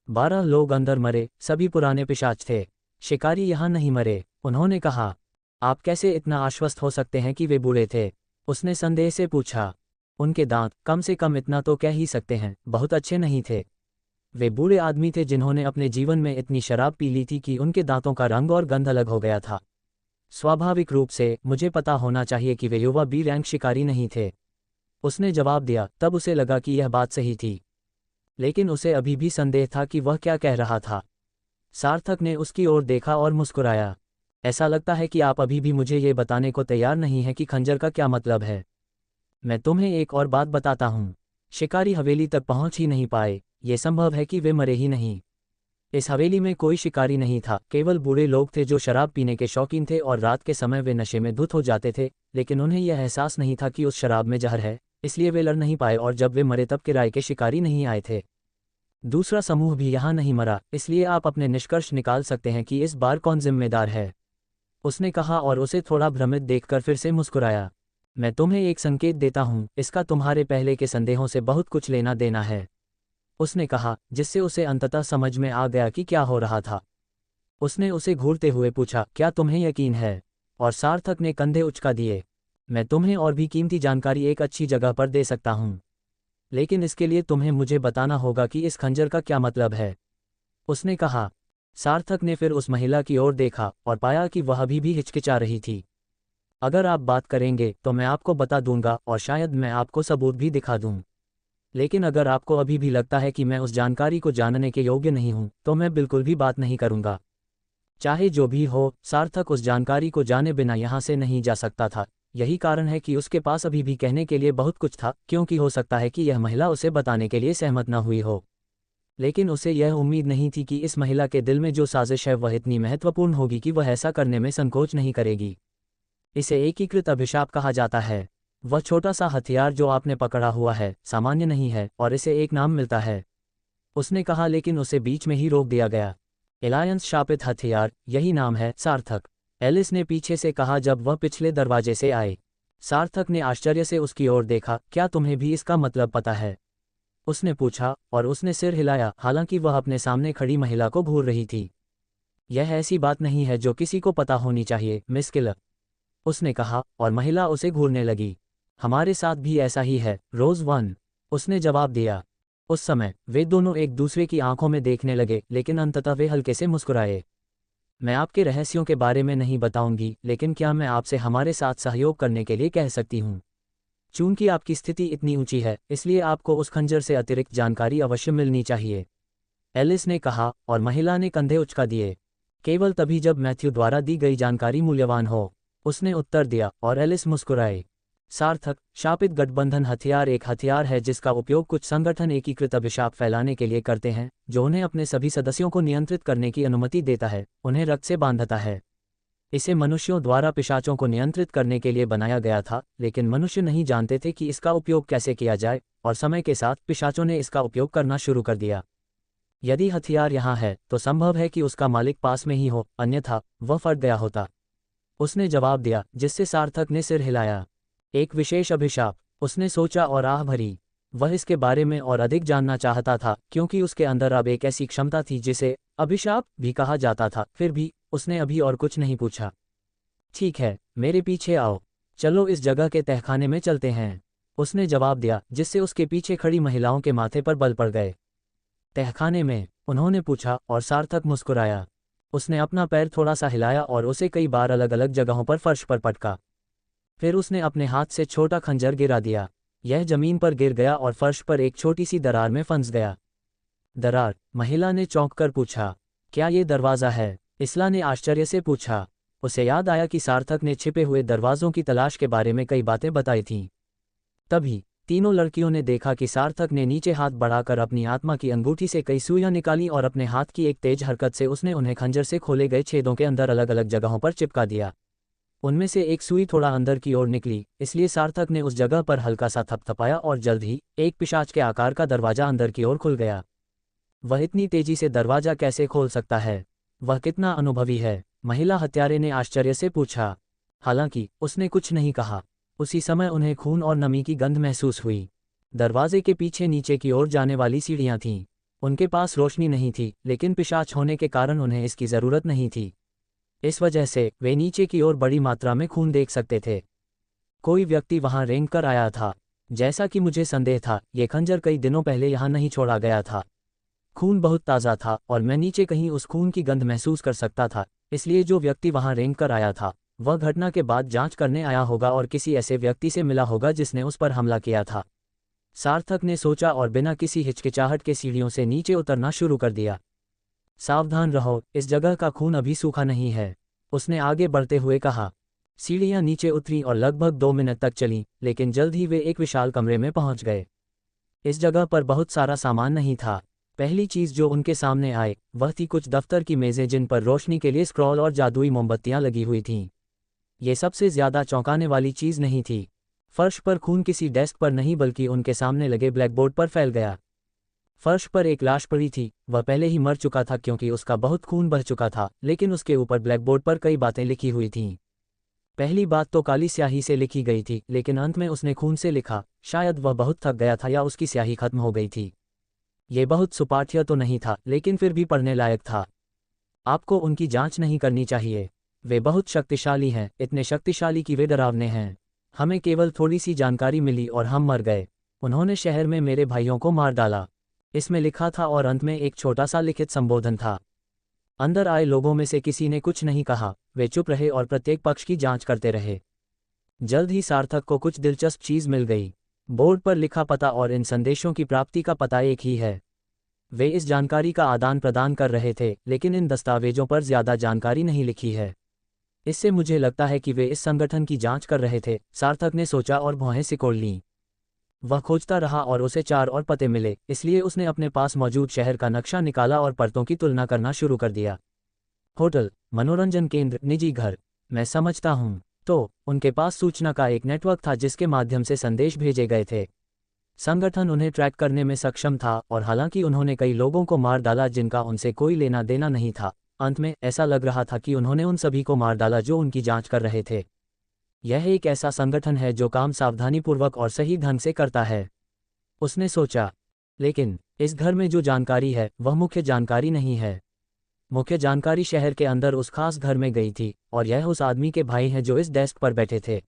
12 लोग अंदर मरे, सभी पुराने पिशाच थे। शिकारी यहाँ नहीं मरे। उन्होंने कहा। आप कैसे इतना आश्वस्त हो सकते हैं कि वे बुरे थे? उसने संदेह से पूछा। उनके दांत कम से कम इतना तो कह ही सकते हैं, बहुत अच्छे नहीं थे। वे बूढ़े आदमी थे जिन्होंने अपने जीवन में इतनी शराब पी ली थी कि उनके दांतों का रंग और गंध अलग हो गया था। स्वाभाविक रूप से मुझे पता होना चाहिए कि वे युवा बी रैंक शिकारी नहीं थे, उसने जवाब दिया। तब उसे लगा कि यह बात सही थी, लेकिन उसे अभी भी संदेह था कि वह क्या कह रहा था। सार्थक ने उसकी ओर देखा और मुस्कुराया। ऐसा लगता है कि आप अभी भी मुझे ये बताने को तैयार नहीं हैं कि खंजर का क्या मतलब है। मैं तुम्हें एक और बात बताता हूँ। शिकारी हवेली तक पहुंच ही नहीं पाए। ये संभव है कि वे मरे ही नहीं। इस हवेली में कोई शिकारी नहीं था, केवल बूढ़े लोग थे जो शराब पीने के शौकीन थे और रात के समय वे नशे में धुत हो जाते थे, लेकिन उन्हें यह एहसास नहीं था कि उस शराब में जहर है, इसलिए वे लड़ नहीं पाए और जब वे मरे तब किराए के शिकारी नहीं आए थे। दूसरा समूह भी यहाँ नहीं मरा, इसलिए आप अपने निष्कर्ष निकाल सकते हैं कि इस बार कौन जिम्मेदार है, उसने कहा और उसे थोड़ा भ्रमित देखकर फिर से मुस्कुराया। मैं तुम्हें एक संकेत देता हूँ, इसका तुम्हारे पहले के संदेहों से बहुत कुछ लेना देना है, उसने कहा, जिससे उसे अंततः समझ में आ गया कि क्या हो रहा था। उसने उसे घूरते हुए पूछा, क्या तुम्हें यकीन है? और सार्थक ने कंधे उचका दिए। मैं तुम्हें और भी कीमती जानकारी एक अच्छी जगह पर दे सकता हूँ, लेकिन इसके लिए तुम्हें मुझे बताना होगा कि इस खंजर का क्या मतलब है, उसने कहा। सार्थक ने फिर उस महिला की ओर देखा और पाया कि वह अभी भी हिचकिचा रही थी। अगर आप बात करेंगे तो मैं आपको बता दूंगा और शायद मैं आपको सबूत भी दिखा दूं, लेकिन अगर आपको अभी भी लगता है कि मैं उस जानकारी को जानने के योग्य नहीं हूं, तो मैं बिल्कुल भी बात नहीं करूंगा। चाहे जो भी हो, सार्थक उस जानकारी को जाने बिना यहां से नहीं जा सकता था। यही कारण है कि उसके पास अभी भी कहने के लिए बहुत कुछ था, क्योंकि हो सकता है कि यह महिला उसे बताने के लिए सहमत न हुई हो। लेकिन उसे यह उम्मीद नहीं थी कि इस महिला के दिल में जो साजिश है वह इतनी महत्वपूर्ण होगी कि वह ऐसा करने में संकोच नहीं करेगी। इसे एकीकृत अभिशाप कहा जाता है। वह छोटा सा हथियार जो आपने पकड़ा हुआ है सामान्य नहीं है और इसे एक नाम मिलता है, उसने कहा, लेकिन उसे बीच में ही रोक दिया गया। एलायंस शापित हथियार, यही नाम है, सार्थक, एलिस ने पीछे से कहा जब वह पिछले दरवाजे से आए। सार्थक ने आश्चर्य से उसकी ओर देखा। क्या तुम्हें भी इसका मतलब पता है, उसने पूछा, और उसने सिर हिलाया, हालांकि वह अपने सामने खड़ी महिला को घूर रही थी। यह ऐसी बात नहीं है जो किसी को पता होनी चाहिए, मिस किलर, उसने कहा, और महिला उसे घूरने लगी। हमारे साथ भी ऐसा ही है, रोज वन, उसने जवाब दिया। उस समय वे दोनों एक दूसरे की आंखों में देखने लगे, लेकिन अंततः वे हल्के से मुस्कुराए। मैं आपके रहस्यों के बारे में नहीं बताऊंगी, लेकिन क्या मैं आपसे हमारे साथ सहयोग करने के लिए कह सकती हूँ? चूंकि आपकी स्थिति इतनी ऊंची है, इसलिए आपको उस खंजर से अतिरिक्त जानकारी अवश्य मिलनी चाहिए, एलिस ने कहा, और महिला ने कंधे उचका दिए। केवल तभी जब मैथ्यू द्वारा दी गई जानकारी मूल्यवान हो, उसने उत्तर दिया, और एलिस मुस्कुराए। सार्थक शापित गठबंधन हथियार एक हथियार है जिसका उपयोग कुछ संगठन एकीकृत अभिशाप फैलाने के लिए करते हैं, जो उन्हें अपने सभी सदस्यों को नियंत्रित करने की अनुमति देता है, उन्हें रक्त से बांधता है। इसे मनुष्यों द्वारा पिशाचों को नियंत्रित करने के लिए बनाया गया था, लेकिन मनुष्य नहीं जानते थे कि इसका उपयोग कैसे किया जाए, और समय के साथ पिशाचों ने इसका उपयोग करना शुरू कर दिया। यदि हथियार यहाँ है तो संभव है कि उसका मालिक पास में ही हो, अन्यथा वह फट गया होता, उसने जवाब दिया, जिससे सार्थक ने सिर हिलाया। एक विशेष अभिशाप, उसने सोचा और आह भरी। वह इसके बारे में और अधिक जानना चाहता था, क्योंकि उसके अंदर अब एक ऐसी क्षमता थी जिसे अभिशाप भी कहा जाता था। फिर भी उसने अभी और कुछ नहीं पूछा। ठीक है, मेरे पीछे आओ, चलो इस जगह के तहखाने में चलते हैं, उसने जवाब दिया, जिससे उसके पीछे खड़ी महिलाओं के माथे पर बल पड़ गए। तहखाने में, उन्होंने पूछा, और सार्थक मुस्कुराया। उसने अपना पैर थोड़ा सा हिलाया और उसे कई बार अलग अलग जगहों पर फर्श पर पटका। फिर उसने अपने हाथ से छोटा खंजर गिरा दिया। यह जमीन पर गिर गया और फर्श पर एक छोटी सी दरार में फंस गया। दरार, महिला ने चौंक कर पूछा। क्या ये दरवाज़ा है, इसला ने आश्चर्य से पूछा। उसे याद आया कि सार्थक ने छिपे हुए दरवाज़ों की तलाश के बारे में कई बातें बताई थीं। तभी तीनों लड़कियों ने देखा कि सार्थक ने नीचे हाथ बढ़ाकर अपनी आत्मा की अंगूठी से कई सुइयां निकाली और अपने हाथ की एक तेज हरकत से उसने उन्हें खंजर से खोले गए छेदों के अंदर अलग अलग जगहों पर चिपका दिया। उनमें से एक सुई थोड़ा अंदर की ओर निकली, इसलिए सार्थक ने उस जगह पर हल्का सा थपथपाया और जल्द ही एक पिशाच के आकार का दरवाजा अंदर की ओर खुल गया। वह इतनी तेजी से दरवाजा कैसे खोल सकता है? वह कितना अनुभवी है? महिला हत्यारे ने आश्चर्य से पूछा। हालांकि उसने कुछ नहीं कहा। उसी समय उन्हें खून और नमी की गंध महसूस हुई। दरवाजे के पीछे नीचे की ओर जाने वाली सीढ़ियां थीं। उनके पास रोशनी नहीं थी, लेकिन पिशाच होने के कारण उन्हें इसकी जरूरत नहीं थी। इस वजह से वे नीचे की ओर बड़ी मात्रा में खून देख सकते थे। कोई व्यक्ति वहां रेंग कर आया था। जैसा कि मुझे संदेह था, ये खंजर कई दिनों पहले यहाँ नहीं छोड़ा गया था। खून बहुत ताज़ा था और मैं नीचे कहीं उस खून की गंध महसूस कर सकता था, इसलिए जो व्यक्ति वहां रेंग कर आया था वह घटना के बाद जांच करने आया होगा और किसी ऐसे व्यक्ति से मिला होगा जिसने उस पर हमला किया था। सार्थक ने सोचा और बिना किसी हिचकिचाहट के सीढ़ियों से नीचे उतरना शुरू कर दिया। सावधान रहो, इस जगह का खून अभी सूखा नहीं है, उसने आगे बढ़ते हुए कहा। सीढ़ियां नीचे उतरी और लगभग 2 मिनट तक चलीं, लेकिन जल्द ही वे एक विशाल कमरे में पहुंच गए। इस जगह पर बहुत सारा सामान नहीं था। पहली चीज जो उनके सामने आए वह थी कुछ दफ्तर की मेजें जिन पर रोशनी के लिए स्क्रॉल और जादुई मोमबत्तियां लगी हुई थीं। ये सबसे ज्यादा चौंकाने वाली चीज नहीं थी। फर्श पर खून किसी डेस्क पर नहीं बल्कि उनके सामने लगे ब्लैकबोर्ड पर फैल गया। फर्श पर एक लाश पड़ी थी। वह पहले ही मर चुका था क्योंकि उसका बहुत खून बह चुका था, लेकिन उसके ऊपर ब्लैकबोर्ड पर कई बातें लिखी हुई थीं। पहली बात तो काली स्याही से लिखी गई थी, लेकिन अंत में उसने खून से लिखा। शायद वह बहुत थक गया था या उसकी स्याही खत्म हो गई थी। ये बहुत सुपाठ्य तो नहीं था, लेकिन फिर भी पढ़ने लायक था। आपको उनकी जांच नहीं करनी चाहिए। वे बहुत शक्तिशाली हैं, इतने शक्तिशाली कि वे डरावने हैं। हमें केवल थोड़ी सी जानकारी मिली और हम मर गए। उन्होंने शहर में मेरे भाइयों को मार डाला। इसमें लिखा था और अंत में एक छोटा सा लिखित संबोधन था। अंदर आए लोगों में से किसी ने कुछ नहीं कहा, वे चुप रहे और प्रत्येक पक्ष की जांच करते रहे। जल्द ही सार्थक को कुछ दिलचस्प चीज मिल गई। बोर्ड पर लिखा पता और इन संदेशों की प्राप्ति का पता एक ही है। वे इस जानकारी का आदान प्रदान कर रहे थे, लेकिन इन दस्तावेजों पर ज्यादा जानकारी नहीं लिखी है। इससे मुझे लगता है कि वे इस संगठन की जांच कर रहे थे, सार्थक ने सोचा और भौहें सिकोड़ लीं। वह खोजता रहा और उसे 4 और पते मिले, इसलिए उसने अपने पास मौजूद शहर का नक्शा निकाला और परतों की तुलना करना शुरू कर दिया। होटल, मनोरंजन केंद्र, निजी घर। मैं समझता हूँ। तो उनके पास सूचना का एक नेटवर्क था जिसके माध्यम से संदेश भेजे गए थे। संगठन उन्हें ट्रैक करने में सक्षम था और हालांकि उन्होंने कई लोगों को मार डाला जिनका उनसे कोई लेना देना नहीं था, अंत में ऐसा लग रहा था कि उन्होंने उन सभी को मार डाला जो उनकी जांच कर रहे थे। यह एक ऐसा संगठन है जो काम सावधानीपूर्वक और सही ढंग से करता है, उसने सोचा। लेकिन इस घर में जो जानकारी है वह मुख्य जानकारी नहीं है। मुख्य जानकारी शहर के अंदर उस खास घर में गई थी और यह उस आदमी के भाई हैं जो इस डेस्क पर बैठे थे।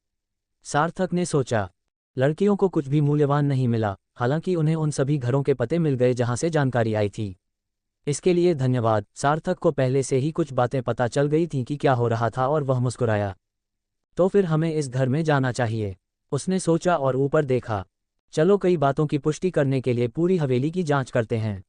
सार्थक ने सोचा। लड़कियों को कुछ भी मूल्यवान नहीं मिला, हालांकि उन्हें उन सभी घरों के पते मिल गए जहां से जानकारी आई थी। इसके लिए धन्यवाद। सार्थक को पहले से ही कुछ बातें पता चल गई थीं कि क्या हो रहा था और वह मुस्कुराया। तो फिर हमें इस घर में जाना चाहिए, उसने सोचा और ऊपर देखा। चलो कई बातों की पुष्टि करने के लिए पूरी हवेली की जांच करते हैं।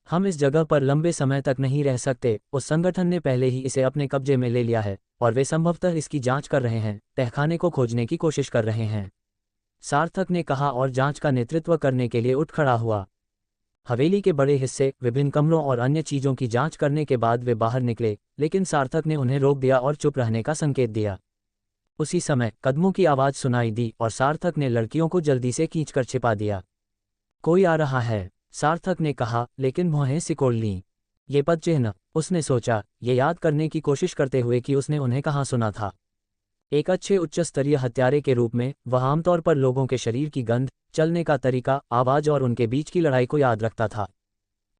हम इस जगह पर लंबे समय तक नहीं रह सकते। उस संगठन ने पहले ही इसे अपने कब्जे में ले लिया है और वे संभवतः इसकी जांच कर रहे हैं, तहखाने को खोजने की कोशिश कर रहे हैं, सार्थक ने कहा और जांच का नेतृत्व करने के लिए उठ खड़ा हुआ। हवेली के बड़े हिस्से, विभिन्न कमरों और अन्य चीजों की जांच करने के बाद वे बाहर निकले, लेकिन सार्थक ने उन्हें रोक दिया और चुप रहने का संकेत दिया। उसी समय कदमों की आवाज सुनाई दी और सार्थक ने लड़कियों को जल्दी से खींचकर छिपा दिया। कोई आ रहा है, सार्थक ने कहा, लेकिन भौहें सिकोड़ लीं। ये पदचिह्न, उसने सोचा, ये याद करने की कोशिश करते हुए कि उसने उन्हें कहाँ सुना था। एक अच्छे उच्च स्तरीय हत्यारे के रूप में वह आमतौर पर लोगों के शरीर की गंध, चलने का तरीका, आवाज और उनके बीच की लड़ाई को याद रखता था।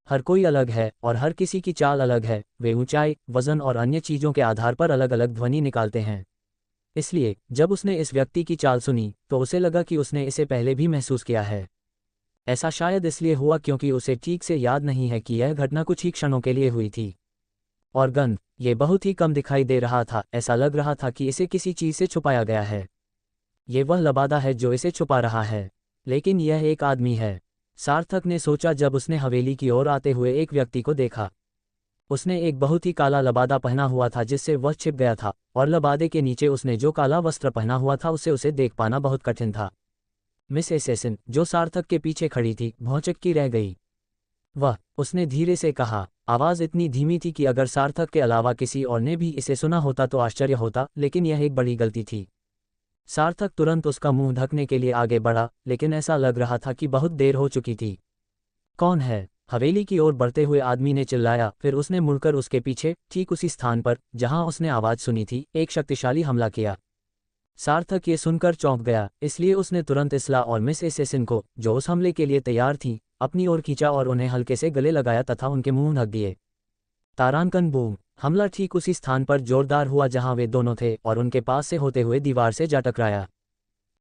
हर कोई अलग है और हर किसी की चाल अलग है। वे ऊंचाई, वजन और अन्य चीजों के आधार पर अलग अलग ध्वनि निकालते हैं। इसलिए जब उसने इस व्यक्ति की चाल सुनी तो उसे लगा कि उसने इसे पहले भी महसूस किया है। ऐसा शायद इसलिए हुआ क्योंकि उसे ठीक से याद नहीं है कि यह घटना कुछ ही क्षणों के लिए हुई थी। और गंध, ये बहुत ही कम दिखाई दे रहा था। ऐसा लग रहा था कि इसे किसी चीज से छुपाया गया है। ये वह लबादा है जो इसे छुपा रहा है, लेकिन यह एक आदमी है, सार्थक ने सोचा जब उसने हवेली की ओर आते हुए एक व्यक्ति को देखा। उसने एक बहुत ही काला लबादा पहना हुआ था जिससे वह छिप गया था, और लबादे के नीचे उसने जो काला वस्त्र पहना हुआ था उसे देख पाना बहुत कठिन था। मिस एसेसिन, जो सार्थक के पीछे खड़ी थी, भौचक्की रह गई। वह, उसने धीरे से कहा। आवाज इतनी धीमी थी कि अगर सार्थक के अलावा किसी और ने भी इसे सुना होता तो आश्चर्य होता, लेकिन यह एक बड़ी गलती थी। सार्थक तुरंत उसका मुंह ढकने के लिए आगे बढ़ा, लेकिन ऐसा लग रहा था कि बहुत देर हो चुकी थी। कौन है? हवेली की ओर बढ़ते हुए आदमी ने चिल्लाया। फिर उसने मुड़कर उसके पीछे, ठीक उसी स्थान पर जहां उसने आवाज सुनी थी, एक शक्तिशाली हमला किया। सार्थक ये सुनकर चौंक गया, इसलिए उसने तुरंत इसला और मिस एसेसिन को, जो उस हमले के लिए तैयार थीं, अपनी ओर खींचा और उन्हें हल्के से गले लगाया तथा उनके मुंह ढक दिए। तारांकन बूम। हमला ठीक उसी स्थान पर जोरदार हुआ जहां वे दोनों थे और उनके पास से होते हुए दीवार से जा टकराया।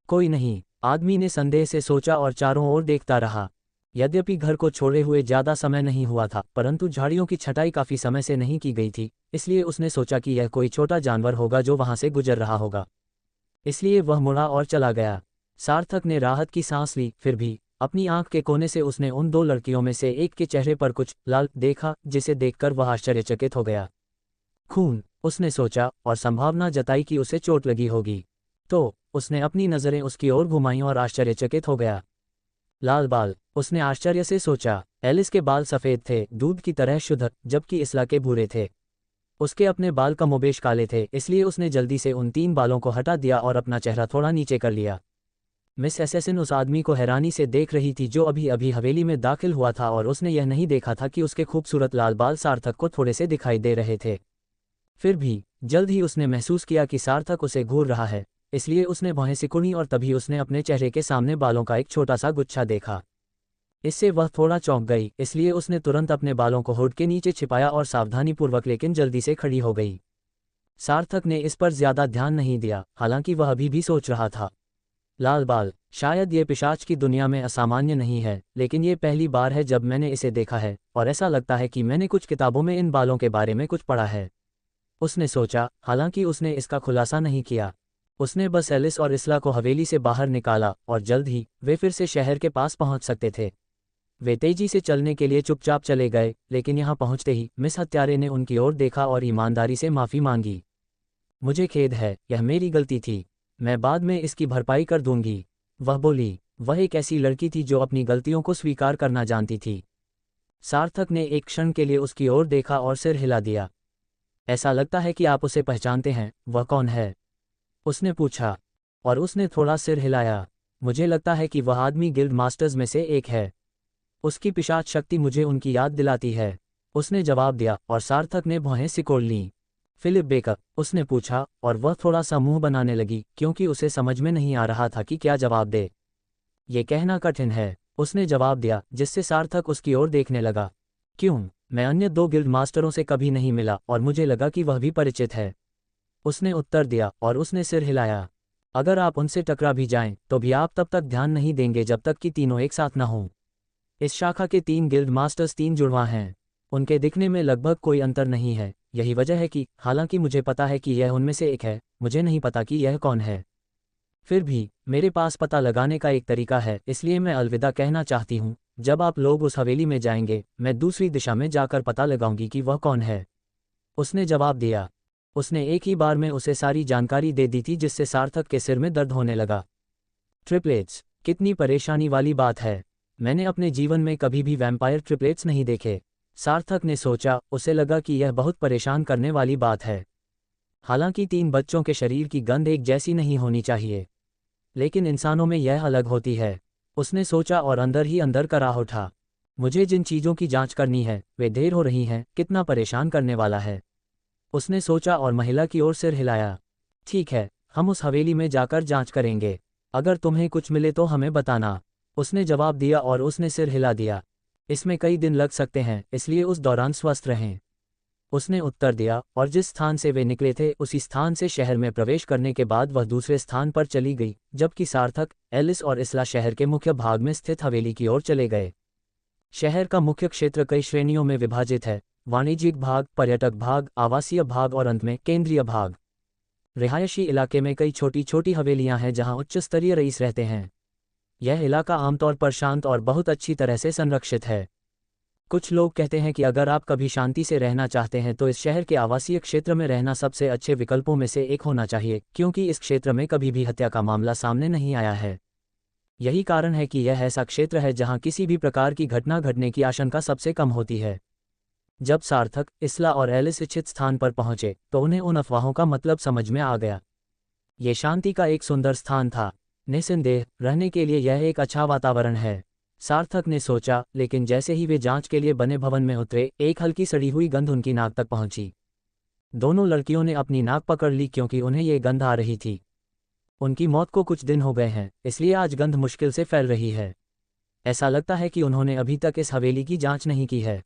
कोई नहीं, आदमी ने संदेह से सोचा और चारों ओर देखता रहा। यद्यपि घर को छोड़े हुए ज़्यादा समय नहीं हुआ था, परंतु झाड़ियों की छटाई काफ़ी समय से नहीं की गई थी, इसलिए उसने सोचा कि यह कोई छोटा जानवर होगा जो वहाँ से गुजर रहा होगा। इसलिए वह मुड़ा और चला गया। सार्थक ने राहत की सांस ली, फिर भी अपनी आंख के कोने से उसने उन दो लड़कियों में से एक के चेहरे पर कुछ लाल देखा, जिसे देखकर वह आश्चर्यचकित हो गया। खून, उसने सोचा और संभावना जताई कि उसे चोट लगी होगी। तो उसने अपनी नज़रें उसकी ओर घुमाईं और आश्चर्यचकित हो गया। लाल बाल, उसने आश्चर्य से सोचा। एलिस के बाल सफ़ेद थे, दूध की तरह शुद्ध, जबकि इसला के भूरे थे। उसके अपने बाल कमोबेश काले थे, इसलिए उसने जल्दी से उन 3 बालों को हटा दिया और अपना चेहरा थोड़ा नीचे कर लिया। मिस एसेसिन उस आदमी को हैरानी से देख रही थी जो अभी अभी हवेली में दाखिल हुआ था, और उसने यह नहीं देखा था कि उसके खूबसूरत लाल बाल सार्थक को थोड़े से दिखाई दे रहे थे। फिर भी जल्द ही उसने महसूस किया कि सार्थक उसे घूर रहा है, इसलिए उसने भौहें सिकुड़ी और तभी उसने अपने चेहरे के सामने बालों का एक छोटा सा गुच्छा देखा। इससे वह थोड़ा चौंक गई, इसलिए उसने तुरंत अपने बालों को हुड के नीचे छिपाया और सावधानीपूर्वक लेकिन जल्दी से खड़ी हो गई। सार्थक ने इस पर ज्यादा ध्यान नहीं दिया, हालांकि वह अभी भी सोच रहा था। लाल बाल, शायद ये पिशाच की दुनिया में असामान्य नहीं है, लेकिन ये पहली बार है जब मैंने इसे देखा है, और ऐसा लगता है कि मैंने कुछ किताबों में इन बालों के बारे में कुछ पढ़ा है। उसने सोचा, हालांकि उसने इसका खुलासा नहीं किया। उसने बस एलिस और इसला को हवेली से बाहर निकाला और जल्द ही वे फिर से शहर के पास पहुंच सकते थे। वे तेजी से चलने के लिए चुपचाप चले गए, लेकिन यहाँ पहुंचते ही मिस हत्यारे ने उनकी ओर देखा और ईमानदारी से माफ़ी मांगी। मुझे खेद है, यह मेरी गलती थी, मैं बाद में इसकी भरपाई कर दूंगी, वह बोली। वह एक ऐसी लड़की थी जो अपनी गलतियों को स्वीकार करना जानती थी। सार्थक ने एक क्षण के लिए उसकी ओर देखा और सिर हिला दिया। ऐसा लगता है कि आप उसे पहचानते हैं, वह कौन है? उसने पूछा, और उसने थोड़ा सिर हिलाया। मुझे लगता है कि वह आदमी गिल्ड मास्टर्स में से एक है। उसकी पिशाच शक्ति मुझे उनकी याद दिलाती है, उसने जवाब दिया, और सार्थक ने भौहें सिकोड़ लीं। फिलिप बेकर, उसने पूछा, और वह थोड़ा सा मुंह बनाने लगी, क्योंकि उसे समझ में नहीं आ रहा था कि क्या जवाब दे। ये कहना कठिन है, उसने जवाब दिया, जिससे सार्थक उसकी ओर देखने लगा। क्यों? मैं अन्य 2 गिल्ड मास्टरों से कभी नहीं मिला और मुझे लगा कि वह भी परिचित है, उसने उत्तर दिया, और उसने सिर हिलाया। अगर आप उनसे टकरा भी जाएं, तो भी आप तब तक ध्यान नहीं देंगे जब तक कि तीनों एक साथ न हों। इस शाखा के 3 गिल्ड मास्टर्स 3 जुड़वां हैं। उनके दिखने में लगभग कोई अंतर नहीं है। यही वजह है कि हालांकि मुझे पता है कि यह उनमें से एक है, मुझे नहीं पता कि यह कौन है। फिर भी मेरे पास पता लगाने का एक तरीका है, इसलिए मैं अलविदा कहना चाहती हूँ। जब आप लोग उस हवेली में जाएंगे, मैं दूसरी दिशा में जाकर पता लगाऊंगी कि वह कौन है, उसने जवाब दिया। उसने एक ही बार में उसे सारी जानकारी दे दी थी, जिससे सार्थक के सिर में दर्द होने लगा। ट्रिपलेट्स, कितनी परेशानी वाली बात है। मैंने अपने जीवन में कभी भी वैम्पायर ट्रिपलेट्स नहीं देखे। सार्थक ने सोचा, उसे लगा कि यह बहुत परेशान करने वाली बात है। हालांकि 3 बच्चों के शरीर की गंध एक जैसी नहीं होनी चाहिए, लेकिन इंसानों में यह अलग होती है, उसने सोचा, और अंदर ही अंदर कराह उठा। मुझे जिन चीज़ों की जांच करनी है वे देर हो रही हैं, कितना परेशान करने वाला है, उसने सोचा, और महिला की ओर सिर हिलाया। ठीक है, हम उस हवेली में जाकर जांच करेंगे। अगर तुम्हें कुछ मिले तो हमें बताना, उसने जवाब दिया, और उसने सिर हिला दिया। इसमें कई दिन लग सकते हैं, इसलिए उस दौरान स्वस्थ रहें, उसने उत्तर दिया, और जिस स्थान से वे निकले थे उसी स्थान से शहर में प्रवेश करने के बाद वह दूसरे स्थान पर चली गई, जबकि सार्थक, एलिस और इसला शहर के मुख्य भाग में स्थित हवेली की ओर चले गए। शहर का मुख्य क्षेत्र कई श्रेणियों में विभाजित है: वाणिज्यिक भाग, पर्यटक भाग, आवासीय भाग और अंत में केंद्रीय भाग। रिहायशी इलाके में कई छोटी छोटी हवेलियां हैं जहां उच्च स्तरीय रईस रहते हैं। यह इलाका आमतौर पर शांत और बहुत अच्छी तरह से संरक्षित है। कुछ लोग कहते हैं कि अगर आप कभी शांति से रहना चाहते हैं तो इस शहर के आवासीय क्षेत्र में रहना सबसे अच्छे विकल्पों में से एक होना चाहिए, क्योंकि इस क्षेत्र में कभी भी हत्या का मामला सामने नहीं आया है। यही कारण है कि यह ऐसा क्षेत्र है जहां किसी भी प्रकार की घटना घटने की आशंका सबसे कम होती है। जब सार्थक, इसला और एलिस इच्छित स्थान पर पहुंचे तो उन्हें उन अफवाहों का मतलब समझ में आ गया। ये शांति का एक सुंदर स्थान था। निस्संदेह रहने के लिए यह एक अच्छा वातावरण है, सार्थक ने सोचा, लेकिन जैसे ही वे जांच के लिए बने भवन में उतरे, एक हल्की सड़ी हुई गंध उनकी नाक तक पहुंची। दोनों लड़कियों ने अपनी नाक पकड़ ली क्योंकि उन्हें ये गंध आ रही थी। उनकी मौत को कुछ दिन हो गए हैं, इसलिए आज गंध मुश्किल से फैल रही है। ऐसा लगता है कि उन्होंने अभी तक इस हवेली की जांच नहीं की है,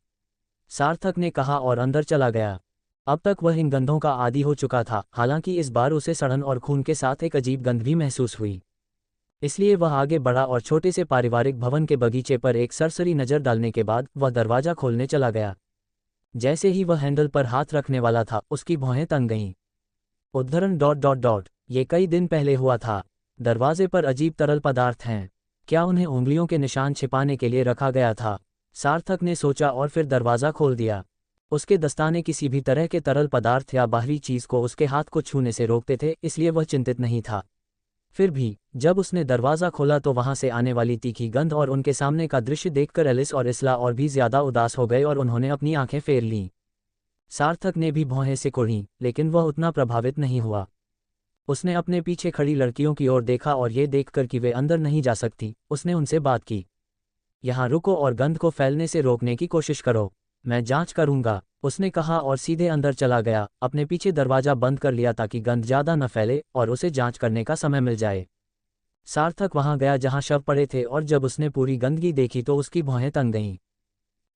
सार्थक ने कहा और अंदर चला गया। अब तक वह इन गंधों का आदी हो चुका था, हालांकि इस बार उसे सड़न और खून के साथ एक अजीब गंध भी महसूस हुई। इसलिए वह आगे बढ़ा और छोटे से पारिवारिक भवन के बगीचे पर एक सरसरी नज़र डालने के बाद वह दरवाज़ा खोलने चला गया। जैसे ही वह हैंडल पर हाथ रखने वाला था, उसकी भौहें तन गईं। उद्धरण। ये कई दिन पहले हुआ था। दरवाजे पर अजीब तरल पदार्थ हैं। क्या उन्हें उंगलियों के निशान छिपाने के लिए रखा गया था? सार्थक ने सोचा और फिर दरवाज़ा खोल दिया। उसके दस्ताने किसी भी तरह के तरल पदार्थ या बाहरी चीज़ को उसके हाथ को छूने से रोकते थे, इसलिए वह चिंतित नहीं था। फिर भी जब उसने दरवाज़ा खोला तो वहां से आने वाली तीखी गंध और उनके सामने का दृश्य देखकर एलिस और इसला और भी ज्यादा उदास हो गए और उन्होंने अपनी आंखें फेर लीं। सार्थक ने भी भौहें सिकुड़ीं, लेकिन वह उतना प्रभावित नहीं हुआ। उसने अपने पीछे खड़ी लड़कियों की ओर देखा और ये देखकर कि वे अंदर नहीं जा सकती, उसने उनसे बात की। यहाँ रुको और गंध को फैलने से रोकने की कोशिश करो, मैं जांच करूंगा, उसने कहा और सीधे अंदर चला गया, अपने पीछे दरवाज़ा बंद कर लिया ताकि गंध ज़्यादा न फैले और उसे जांच करने का समय मिल जाए। सार्थक वहां गया जहां शव पड़े थे और जब उसने पूरी गंदगी देखी तो उसकी भौहें तन गईं।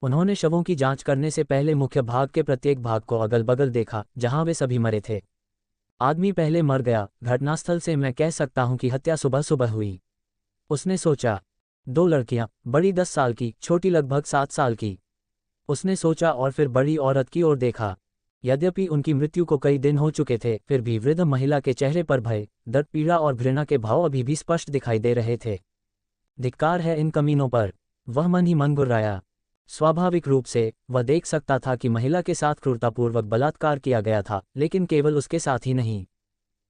उन्होंने शवों की जांच करने से पहले मुख्य भाग के प्रत्येक भाग को अगल बगल देखा जहां वे सभी मरे थे। आदमी पहले मर गया, घटनास्थल से मैं कह सकता हूं कि हत्या सुबह सुबह हुई, उसने सोचा। 2 लड़कियां, बड़ी 10 साल की, छोटी लगभग 7 साल की, उसने सोचा और फिर बड़ी औरत की ओर देखा। यद्यपि उनकी मृत्यु को कई दिन हो चुके थे, फिर भी वृद्ध महिला के चेहरे पर भय, दर्द, पीड़ा और घृणा के भाव अभी भी स्पष्ट दिखाई दे रहे थे। धिक्कार है इन कमीनों पर, वह मन ही मन गुर्राया। स्वाभाविक रूप से वह देख सकता था कि महिला के साथ क्रूरतापूर्वक बलात्कार किया गया था, लेकिन केवल उसके साथ ही नहीं,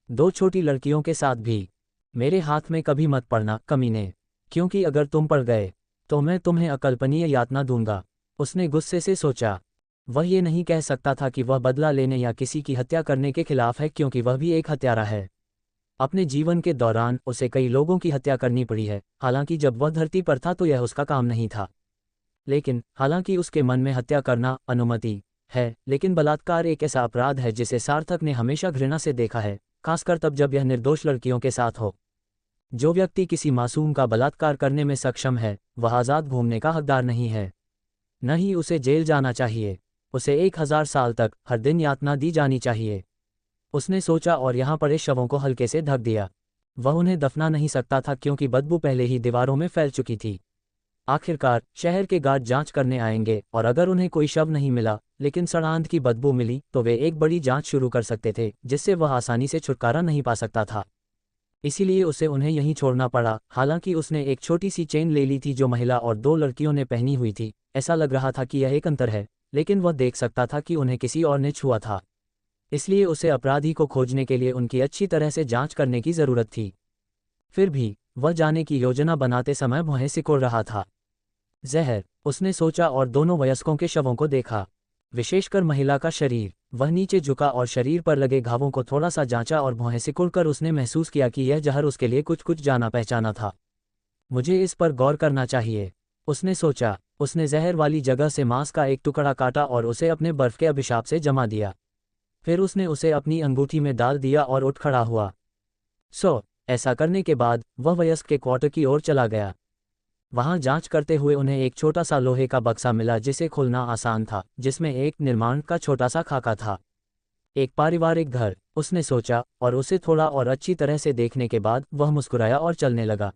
2 छोटी लड़कियों के साथ भी। मेरे हाथ में कभी मत पड़ना कमीने, क्योंकि अगर तुम पड़ गए तो मैं तुम्हें अकल्पनीय यातना दूंगा, उसने गुस्से से सोचा। वह ये नहीं कह सकता था कि वह बदला लेने या किसी की हत्या करने के खिलाफ है, क्योंकि वह भी एक हत्यारा है। अपने जीवन के दौरान उसे कई लोगों की हत्या करनी पड़ी है, हालांकि जब वह धरती पर था तो यह उसका काम नहीं था। लेकिन हालांकि उसके मन में हत्या करना अनुमति है, लेकिन बलात्कार एक ऐसा अपराध है जिसे सार्थक ने हमेशा घृणा से देखा है, खासकर तब जब यह निर्दोष लड़कियों के साथ हो। जो व्यक्ति किसी मासूम का बलात्कार करने में सक्षम है, वह आज़ाद घूमने का हकदार नहीं है। न ही उसे जेल जाना चाहिए, उसे 1000 साल तक हर दिन यातना दी जानी चाहिए, उसने सोचा और यहाँ पड़े शवों को हल्के से ढक दिया। वह उन्हें दफना नहीं सकता था क्योंकि बदबू पहले ही दीवारों में फैल चुकी थी। आखिरकार शहर के गार्ड जांच करने आएंगे और अगर उन्हें कोई शव नहीं मिला लेकिन सड़ांध की बदबू मिली तो वे एक बड़ी जांच शुरू कर सकते थे, जिससे वह आसानी से छुटकारा नहीं पा सकता था। इसीलिए उसे उन्हें यहीं छोड़ना पड़ा। हालांकि उसने एक छोटी सी चेन ले ली थी जो महिला और 2 लड़कियों ने पहनी हुई थी। ऐसा लग रहा था कि यह एक अंतर है, लेकिन वह देख सकता था कि उन्हें किसी और ने छुआ था। इसलिए उसे अपराधी को खोजने के लिए उनकी अच्छी तरह से जांच करने की जरूरत थी। फिर भी वह जाने की योजना बनाते समय भौहें सिकोड़ रहा था। जहर, उसने सोचा और दोनों वयस्कों के शवों को देखा, विशेषकर महिला का शरीर। वह नीचे झुका और शरीर पर लगे घावों को थोड़ा सा जांचा और भौहें सिकुड़कर उसने महसूस किया कि यह जहर उसके लिए कुछ कुछ जाना पहचाना था। मुझे इस पर गौर करना चाहिए, उसने सोचा। उसने जहर वाली जगह से मांस का एक टुकड़ा काटा और उसे अपने बर्फ के अभिशाप से जमा दिया। फिर उसने उसे अपनी अंगूठी में डाल दिया और उठ खड़ा हुआ। ऐसा करने के बाद वह वयस्क के क्वार्टर की ओर चला गया। वहां जांच करते हुए उन्हें एक छोटा सा लोहे का बक्सा मिला जिसे खोलना आसान था, जिसमें एक निर्माण का छोटा सा खाका था। एक पारिवारिक घर, उसने सोचा, और उसे थोड़ा और अच्छी तरह से देखने के बाद वह मुस्कुराया और चलने लगा।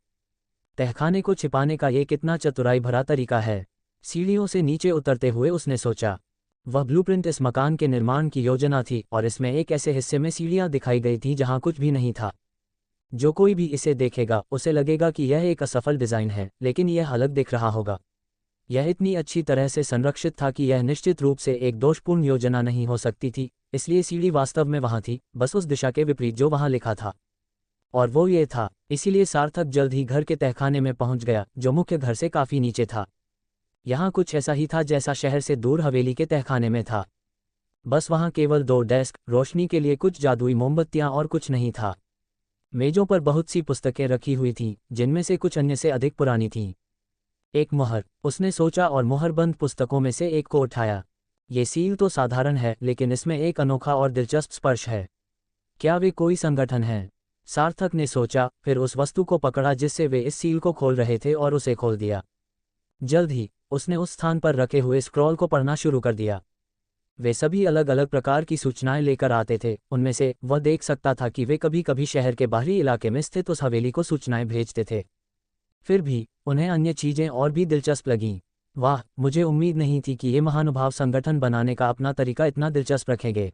तहखाने को छिपाने का ये कितना चतुराई भरा तरीका है, सीढ़ियों से नीचे उतरते हुए उसने सोचा। वह ब्लूप्रिंट इस मकान के निर्माण की योजना थी और इसमें एक ऐसे हिस्से में सीढ़ियां दिखाई गई थी जहां कुछ भी नहीं था। जो कोई भी इसे देखेगा उसे लगेगा कि यह एक असफल डिज़ाइन है, लेकिन यह अलग दिख रहा होगा। यह इतनी अच्छी तरह से संरक्षित था कि यह निश्चित रूप से एक दोषपूर्ण योजना नहीं हो सकती थी, इसलिए सीढ़ी वास्तव में वहां थी, बस उस दिशा के विपरीत जो वहां लिखा था। और वो ये था। इसीलिए सार्थक जल्द ही घर के तहखाने में पहुंच गया, जो मुख्य घर से काफ़ी नीचे था। यहाँ कुछ ऐसा ही था जैसा शहर से दूर हवेली के तहखाने में था। बस वहाँ केवल 2 डेस्क, रोशनी के लिए कुछ जादुई मोमबत्तियाँ और कुछ नहीं था। मेजों पर बहुत सी पुस्तकें रखी हुई थीं, जिनमें से कुछ अन्य से अधिक पुरानी थीं। एक मुहर, उसने सोचा और मुहरबंद पुस्तकों में से एक को उठाया। ये सील तो साधारण है, लेकिन इसमें एक अनोखा और दिलचस्प स्पर्श है। क्या वे कोई संगठन है? सार्थक ने सोचा, फिर उस वस्तु को पकड़ा जिससे वे इस सील को खोल रहे थे और उसे खोल दिया। जल्द ही उसने उस स्थान पर रखे हुए स्क्रॉल को पढ़ना शुरू कर दिया। वे सभी अलग अलग प्रकार की सूचनाएं लेकर आते थे। उनमें से वह देख सकता था कि वे कभी कभी शहर के बाहरी इलाके में स्थित उस हवेली को सूचनाएं भेजते थे। फिर भी उन्हें अन्य चीजें और भी दिलचस्प लगीं। वाह, मुझे उम्मीद नहीं थी कि ये महानुभाव संगठन बनाने का अपना तरीका इतना दिलचस्प रखेंगे,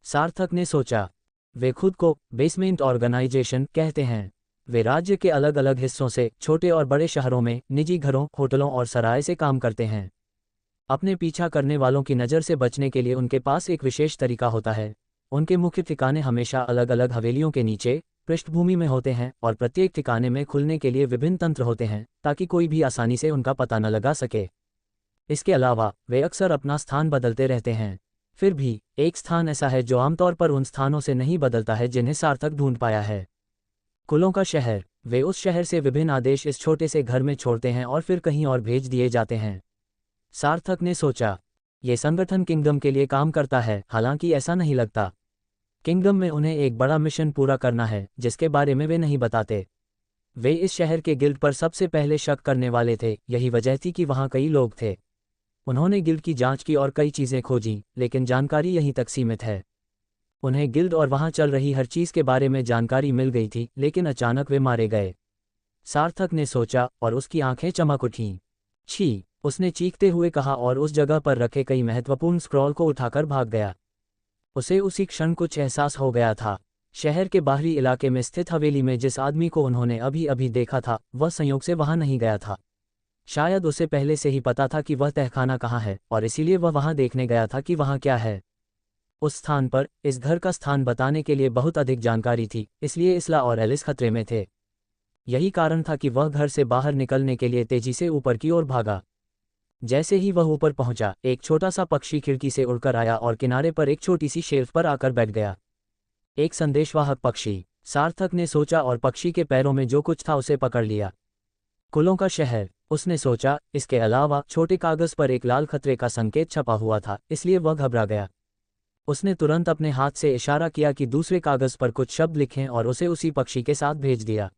सार्थक ने सोचा। वे खुद को बेसमेंट ऑर्गेनाइजेशन कहते हैं। वे राज्य के अलग अलग हिस्सों से छोटे और बड़े शहरों में निजी घरों, होटलों और सराय से काम करते हैं। अपने पीछा करने वालों की नज़र से बचने के लिए उनके पास एक विशेष तरीका होता है। उनके मुख्य ठिकाने हमेशा अलग अलग हवेलियों के नीचे पृष्ठभूमि में होते हैं और प्रत्येक ठिकाने में खुलने के लिए विभिन्न तंत्र होते हैं ताकि कोई भी आसानी से उनका पता न लगा सके। इसके अलावा वे अक्सर अपना स्थान बदलते रहते हैं। फिर भी एक स्थान ऐसा है जो आमतौर पर उन स्थानों से नहीं बदलता है जिन्हें सार्थक ढूंढ पाया है। कुलों का शहर। वे उस शहर से विभिन्न आदेश इस छोटे से घर में छोड़ते हैं और फिर कहीं और भेज दिए जाते हैं। सार्थक ने सोचा, ये संगठन किंगडम के लिए काम करता है, हालांकि ऐसा नहीं लगता। किंगडम में उन्हें एक बड़ा मिशन पूरा करना है जिसके बारे में वे नहीं बताते। वे इस शहर के गिल्ड पर सबसे पहले शक करने वाले थे। यही वजह थी कि वहाँ कई लोग थे। उन्होंने गिल्ड की जांच की और कई चीज़ें खोजीं, लेकिन जानकारी यहीं तक सीमित है। उन्हें गिल्ड और वहाँ चल रही हर चीज़ के बारे में जानकारी मिल गई थी, लेकिन अचानक वे मारे गए। सार्थक ने सोचा और उसकी आंखें चमक उठीं। छी, उसने चीखते हुए कहा और उस जगह पर रखे कई महत्वपूर्ण स्क्रॉल को उठाकर भाग गया। उसे उसी क्षण कुछ एहसास हो गया था। शहर के बाहरी इलाके में स्थित हवेली में जिस आदमी को उन्होंने अभी अभी देखा था, वह संयोग से वहां नहीं गया था। शायद उसे पहले से ही पता था कि वह तहखाना कहाँ है और इसीलिए वह वहां देखने गया था कि वहां क्या है। उस स्थान पर इस घर का स्थान बताने के लिए बहुत अधिक जानकारी थी, इसलिए इसला और एलिस खतरे में थे। यही कारण था कि वह घर से बाहर निकलने के लिए तेजी से ऊपर की ओर भागा। जैसे ही वह ऊपर पहुंचा, एक छोटा सा पक्षी खिड़की से उड़कर आया और किनारे पर एक छोटी सी शेल्फ पर आकर बैठ गया। एक संदेशवाहक पक्षी, सार्थक ने सोचा और पक्षी के पैरों में जो कुछ था उसे पकड़ लिया। कुलों का शहर, उसने सोचा। इसके अलावा छोटे कागज पर एक लाल खतरे का संकेत छपा हुआ था, इसलिए वह घबरा गया। उसने तुरंत अपने हाथ से इशारा किया कि दूसरे कागज पर कुछ शब्द लिखें और उसे उसी पक्षी के साथ भेज दिया।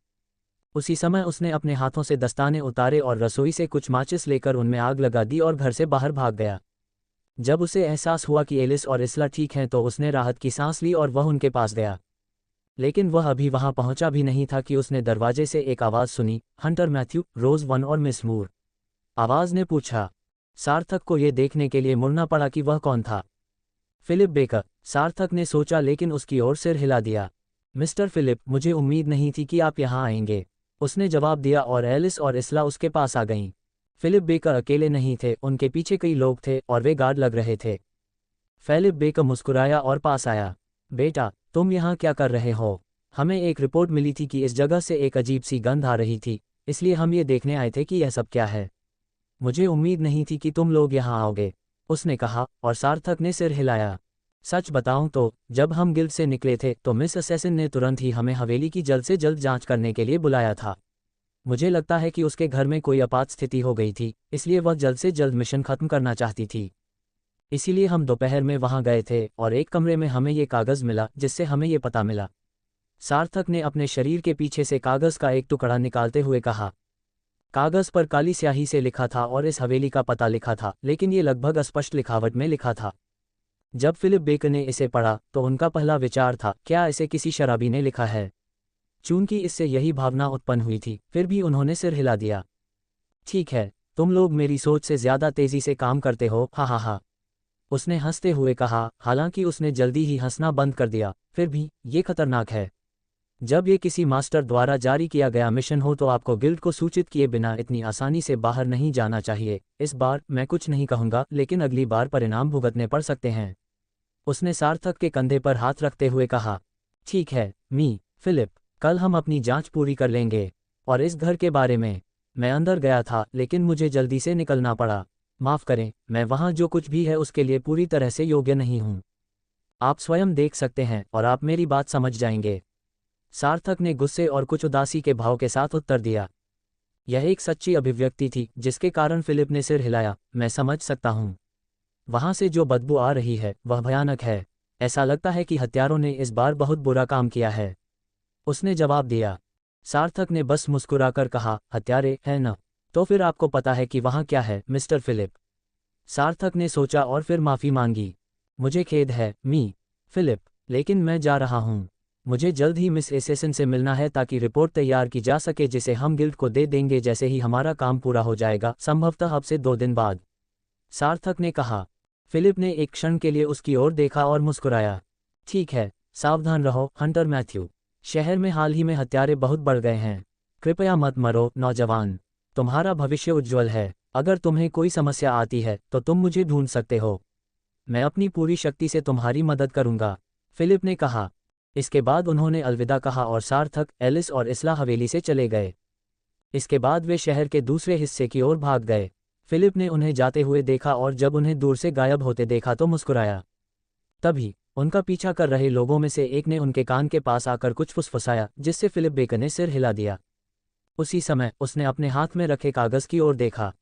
उसी समय उसने अपने हाथों से दस्ताने उतारे और रसोई से कुछ माचिस लेकर उनमें आग लगा दी और घर से बाहर भाग गया। जब उसे एहसास हुआ कि एलिस और इसला ठीक हैं तो उसने राहत की सांस ली और वह उनके पास गया। लेकिन वह अभी वहां पहुंचा भी नहीं था कि उसने दरवाजे से एक आवाज़ सुनी, हंटर मैथ्यू, रोज वन और मिस मूर। आवाज़ ने पूछा। सार्थक को यह देखने के लिए मुड़ना पड़ा कि वह कौन था। फिलिप बेकर, सार्थक ने सोचा, लेकिन उसकी ओर सिर हिला दिया। मिस्टर फिलिप, मुझे उम्मीद नहीं थी कि आप यहाँ आएंगे, उसने जवाब दिया और एलिस और इसला उसके पास आ गईं। फिलिप बेकर अकेले नहीं थे, उनके पीछे कई लोग थे और वे गार्ड लग रहे थे। फिलिप बेकर मुस्कुराया और पास आया। बेटा, तुम यहाँ क्या कर रहे हो? हमें एक रिपोर्ट मिली थी कि इस जगह से एक अजीब सी गंध आ रही थी, इसलिए हम ये देखने आए थे कि यह सब क्या है। मुझे उम्मीद नहीं थी कि तुम लोग यहाँ आओगे, उसने कहा और सार्थक ने सिर हिलाया। सच बताऊं तो जब हम गिल्ड से निकले थे तो मिस असैसिन ने तुरंत ही हमें हवेली की जल्द से जल्द जांच करने के लिए बुलाया था। मुझे लगता है कि उसके घर में कोई आपात स्थिति हो गई थी, इसलिए वह जल्द से जल्द मिशन खत्म करना चाहती थी। इसीलिए हम दोपहर में वहां गए थे और एक कमरे में हमें ये कागज़ मिला जिससे हमें ये पता मिला। सार्थक ने अपने शरीर के पीछे से कागज़ का एक टुकड़ा निकालते हुए कहा। कागज़ पर काली स्याही से लिखा था और इस हवेली का पता लिखा था, लेकिन ये लगभग अस्पष्ट लिखावट में लिखा था। जब फिलिप बेकर ने इसे पढ़ा तो उनका पहला विचार था, क्या इसे किसी शराबी ने लिखा है? चूंकि इससे यही भावना उत्पन्न हुई थी, फिर भी उन्होंने सिर हिला दिया। ठीक है, तुम लोग मेरी सोच से ज़्यादा तेज़ी से काम करते हो, हा हा हा, उसने हंसते हुए कहा। हालांकि उसने जल्दी ही हंसना बंद कर दिया। फिर भी ये खतरनाक है। जब ये किसी मास्टर द्वारा जारी किया गया मिशन हो तो आपको गिल्ड को सूचित किए बिना इतनी आसानी से बाहर नहीं जाना चाहिए। इस बार मैं कुछ नहीं कहूँगा, लेकिन अगली बार परिणाम भुगतने पड़ सकते हैं, उसने सार्थक के कंधे पर हाथ रखते हुए कहा। ठीक है फिलिप, कल हम अपनी जांच पूरी कर लेंगे। और इस घर के बारे में, मैं अंदर गया था लेकिन मुझे जल्दी से निकलना पड़ा। माफ़ करें, मैं वहाँ जो कुछ भी है उसके लिए पूरी तरह से योग्य नहीं हूँ। आप स्वयं देख सकते हैं और आप मेरी बात समझ जाएंगे। सार्थक ने गुस्से और कुछ उदासी के भाव के साथ उत्तर दिया। यह एक सच्ची अभिव्यक्ति थी जिसके कारण फिलिप ने सिर हिलाया। मैं समझ सकता हूँ। वहाँ से जो बदबू आ रही है वह भयानक है। ऐसा लगता है कि हत्यारों ने इस बार बहुत बुरा काम किया है, उसने जवाब दिया। सार्थक ने बस मुस्कुराकर कहा, हत्यारे, है न? तो फिर आपको पता है कि वहाँ क्या है, मिस्टर फिलिप? सार्थक ने सोचा और फिर माफ़ी मांगी। मुझे खेद है, मी फिलिप, लेकिन मैं जा रहा हूँ। मुझे जल्द ही मिस एसेसन से मिलना है ताकि रिपोर्ट तैयार की जा सके जिसे हम गिल्ड को दे देंगे जैसे ही हमारा काम पूरा हो जाएगा, संभवतः अब से 2 दिन बाद, सार्थक ने कहा। फिलिप ने एक क्षण के लिए उसकी ओर देखा और मुस्कुराया। ठीक है, सावधान रहो, हंटर मैथ्यू। शहर में हाल ही में हत्यारे बहुत बढ़ गए हैं। कृपया मत मरो, नौजवान। तुम्हारा भविष्य उज्ज्वल है। अगर तुम्हें कोई समस्या आती है तो तुम मुझे ढूंढ सकते हो। मैं अपनी पूरी शक्ति से तुम्हारी मदद करूंगा, फिलिप ने कहा। इसके बाद उन्होंने अलविदा कहा और सार्थक, एलिस और इसला हवेली से चले गए। इसके बाद वे शहर के दूसरे हिस्से की ओर भाग गए। फिलिप ने उन्हें जाते हुए देखा और जब उन्हें दूर से गायब होते देखा तो मुस्कुराया। तभी उनका पीछा कर रहे लोगों में से एक ने उनके कान के पास आकर कुछ फुसफुसाया जिससे फिलिप बेकर ने सिर हिला दिया। उसी समय उसने अपने हाथ में रखे कागज की ओर देखा।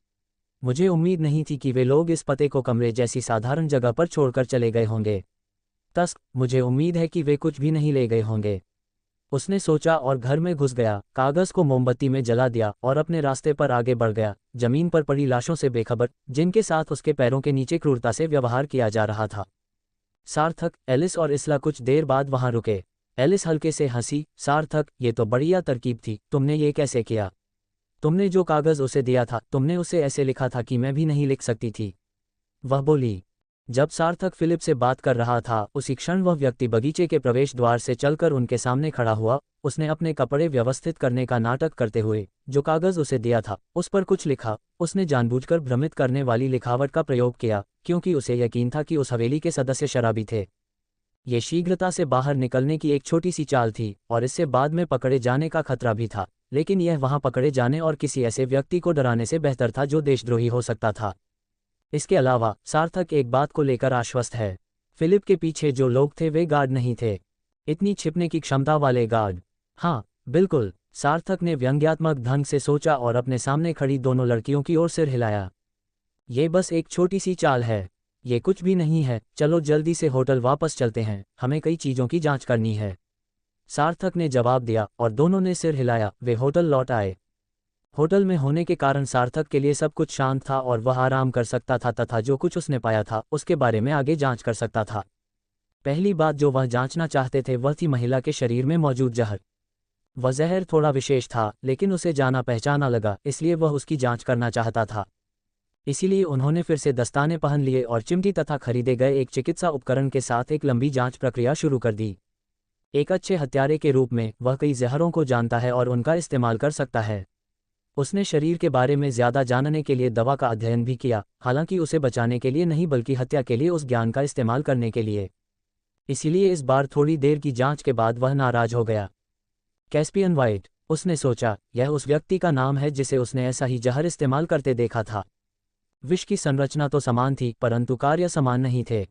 मुझे उम्मीद नहीं थी कि वे लोग इस पते को कमरे जैसी साधारण जगह पर छोड़कर चले गए होंगे। तस्क, मुझे उम्मीद है कि वे कुछ भी नहीं ले गए होंगे, उसने सोचा और घर में घुस गया, कागज को मोमबत्ती में जला दिया और अपने रास्ते पर आगे बढ़ गया, जमीन पर पड़ी लाशों से बेखबर, जिनके साथ उसके पैरों के नीचे क्रूरता से व्यवहार किया जा रहा था। सार्थक, एलिस और इसला कुछ देर बाद वहां रुके। एलिस हल्के से हंसी। सार्थक, ये तो बढ़िया तरकीब थी, तुमने ये कैसे किया? तुमने जो कागज उसे दिया था, तुमने उसे ऐसे लिखा था कि मैं भी नहीं लिख सकती थी, वह बोली। जब सार्थक फिलिप से बात कर रहा था उसी क्षण वह व्यक्ति बगीचे के प्रवेश द्वार से चलकर उनके सामने खड़ा हुआ। उसने अपने कपड़े व्यवस्थित करने का नाटक करते हुए जो कागज उसे दिया था उस पर कुछ लिखा। उसने जानबूझकर भ्रमित करने वाली लिखावट का प्रयोग किया क्योंकि उसे यकीन था कि उस हवेली के सदस्य शराबी थे। ये शीघ्रता से बाहर निकलने की एक छोटी सी चाल थी और इससे बाद में पकड़े जाने का खतरा भी था, लेकिन यह वहां पकड़े जाने और किसी ऐसे व्यक्ति को डराने से बेहतर था जो देशद्रोही हो सकता था। इसके अलावा सार्थक एक बात को लेकर आश्वस्त है, फिलिप के पीछे जो लोग थे वे गार्ड नहीं थे, इतनी छिपने की क्षमता वाले गार्ड। हाँ बिल्कुल, सार्थक ने व्यंग्यात्मक ढंग से सोचा और अपने सामने खड़ी दोनों लड़कियों की ओर सिर हिलाया। ये बस एक छोटी सी चाल है, ये कुछ भी नहीं है, चलो जल्दी से होटल वापस चलते हैं, हमें कई चीज़ों की जांच करनी है। सार्थक ने जवाब दिया और दोनों ने सिर हिलाया। वे होटल लौट आए। होटल में होने के कारण सार्थक के लिए सब कुछ शांत था और वह आराम कर सकता था तथा जो कुछ उसने पाया था उसके बारे में आगे जांच कर सकता था। पहली बात जो वह जांचना चाहते थे वह थी महिला के शरीर में मौजूद जहर। वह जहर थोड़ा विशेष था लेकिन उसे जाना पहचाना लगा, इसलिए वह उसकी जांच करना चाहता था। इसीलिए उन्होंने फिर से दस्ताने पहन लिए और चिमटी तथा खरीदे गए एक चिकित्सा उपकरण के साथ एक लंबी जांच प्रक्रिया शुरू कर दी। एक अच्छे हत्यारे के रूप में वह कई जहरों को जानता है और उनका इस्तेमाल कर सकता है। उसने शरीर के बारे में ज़्यादा जानने के लिए दवा का अध्ययन भी किया, हालांकि उसे बचाने के लिए नहीं बल्कि हत्या के लिए उस ज्ञान का इस्तेमाल करने के लिए। इसीलिए इस बार थोड़ी देर की जांच के बाद वह नाराज हो गया। कैस्पियन वाइट, उसने सोचा, यह उस व्यक्ति का नाम है जिसे उसने ऐसा ही जहर इस्तेमाल करते देखा था। विष की संरचना तो समान थी परंतु कार्य समान नहीं थे।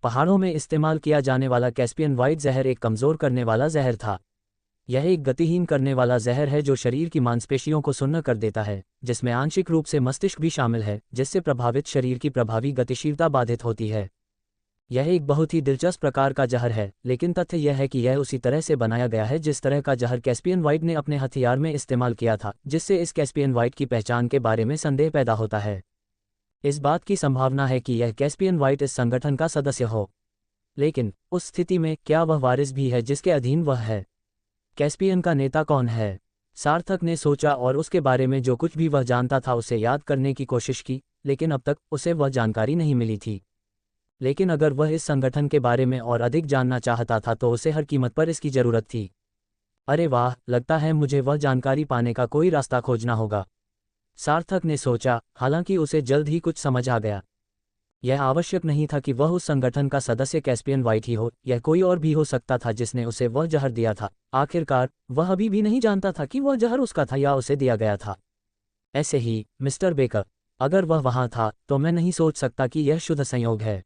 पहाड़ों में इस्तेमाल किया जाने वाला कैस्पियन वाइट जहर एक कमज़ोर करने वाला जहर था। यह एक गतिहीन करने वाला जहर है जो शरीर की मांसपेशियों को सुन्न कर देता है, जिसमें आंशिक रूप से मस्तिष्क भी शामिल है, जिससे प्रभावित शरीर की प्रभावी गतिशीलता बाधित होती है। यह एक बहुत ही दिलचस्प प्रकार का जहर है, लेकिन तथ्य यह है कि यह उसी तरह से बनाया गया है जिस तरह का जहर कैस्पियन वाइट ने अपने हथियार में इस्तेमाल किया था, जिससे इस कैस्पियन वाइट की पहचान के बारे में संदेह पैदा होता है। इस बात की संभावना है कि यह कैस्पियन वाइट इस संगठन का सदस्य हो, लेकिन उस स्थिति में क्या वह वारिस भी है जिसके अधीन वह है? कैस्पियन का नेता कौन है? सार्थक ने सोचा और उसके बारे में जो कुछ भी वह जानता था उसे याद करने की कोशिश की, लेकिन अब तक उसे वह जानकारी नहीं मिली थी। लेकिन अगर वह इस संगठन के बारे में और अधिक जानना चाहता था तो उसे हर कीमत पर इसकी जरूरत थी। अरे वाह, लगता है मुझे वह जानकारी पाने का कोई रास्ता खोजना होगा, सार्थक ने सोचा, हालांकि उसे जल्द ही कुछ समझ आ गया। यह आवश्यक नहीं था कि वह उस संगठन का सदस्य कैस्पियन वाइट ही हो, यह कोई और भी हो सकता था जिसने उसे वह जहर दिया था। आखिरकार वह अभी भी नहीं जानता था कि वह जहर उसका था या उसे दिया गया था। ऐसे ही मिस्टर बेकर, अगर वह वहां था तो मैं नहीं सोच सकता कि यह शुद्ध संयोग है,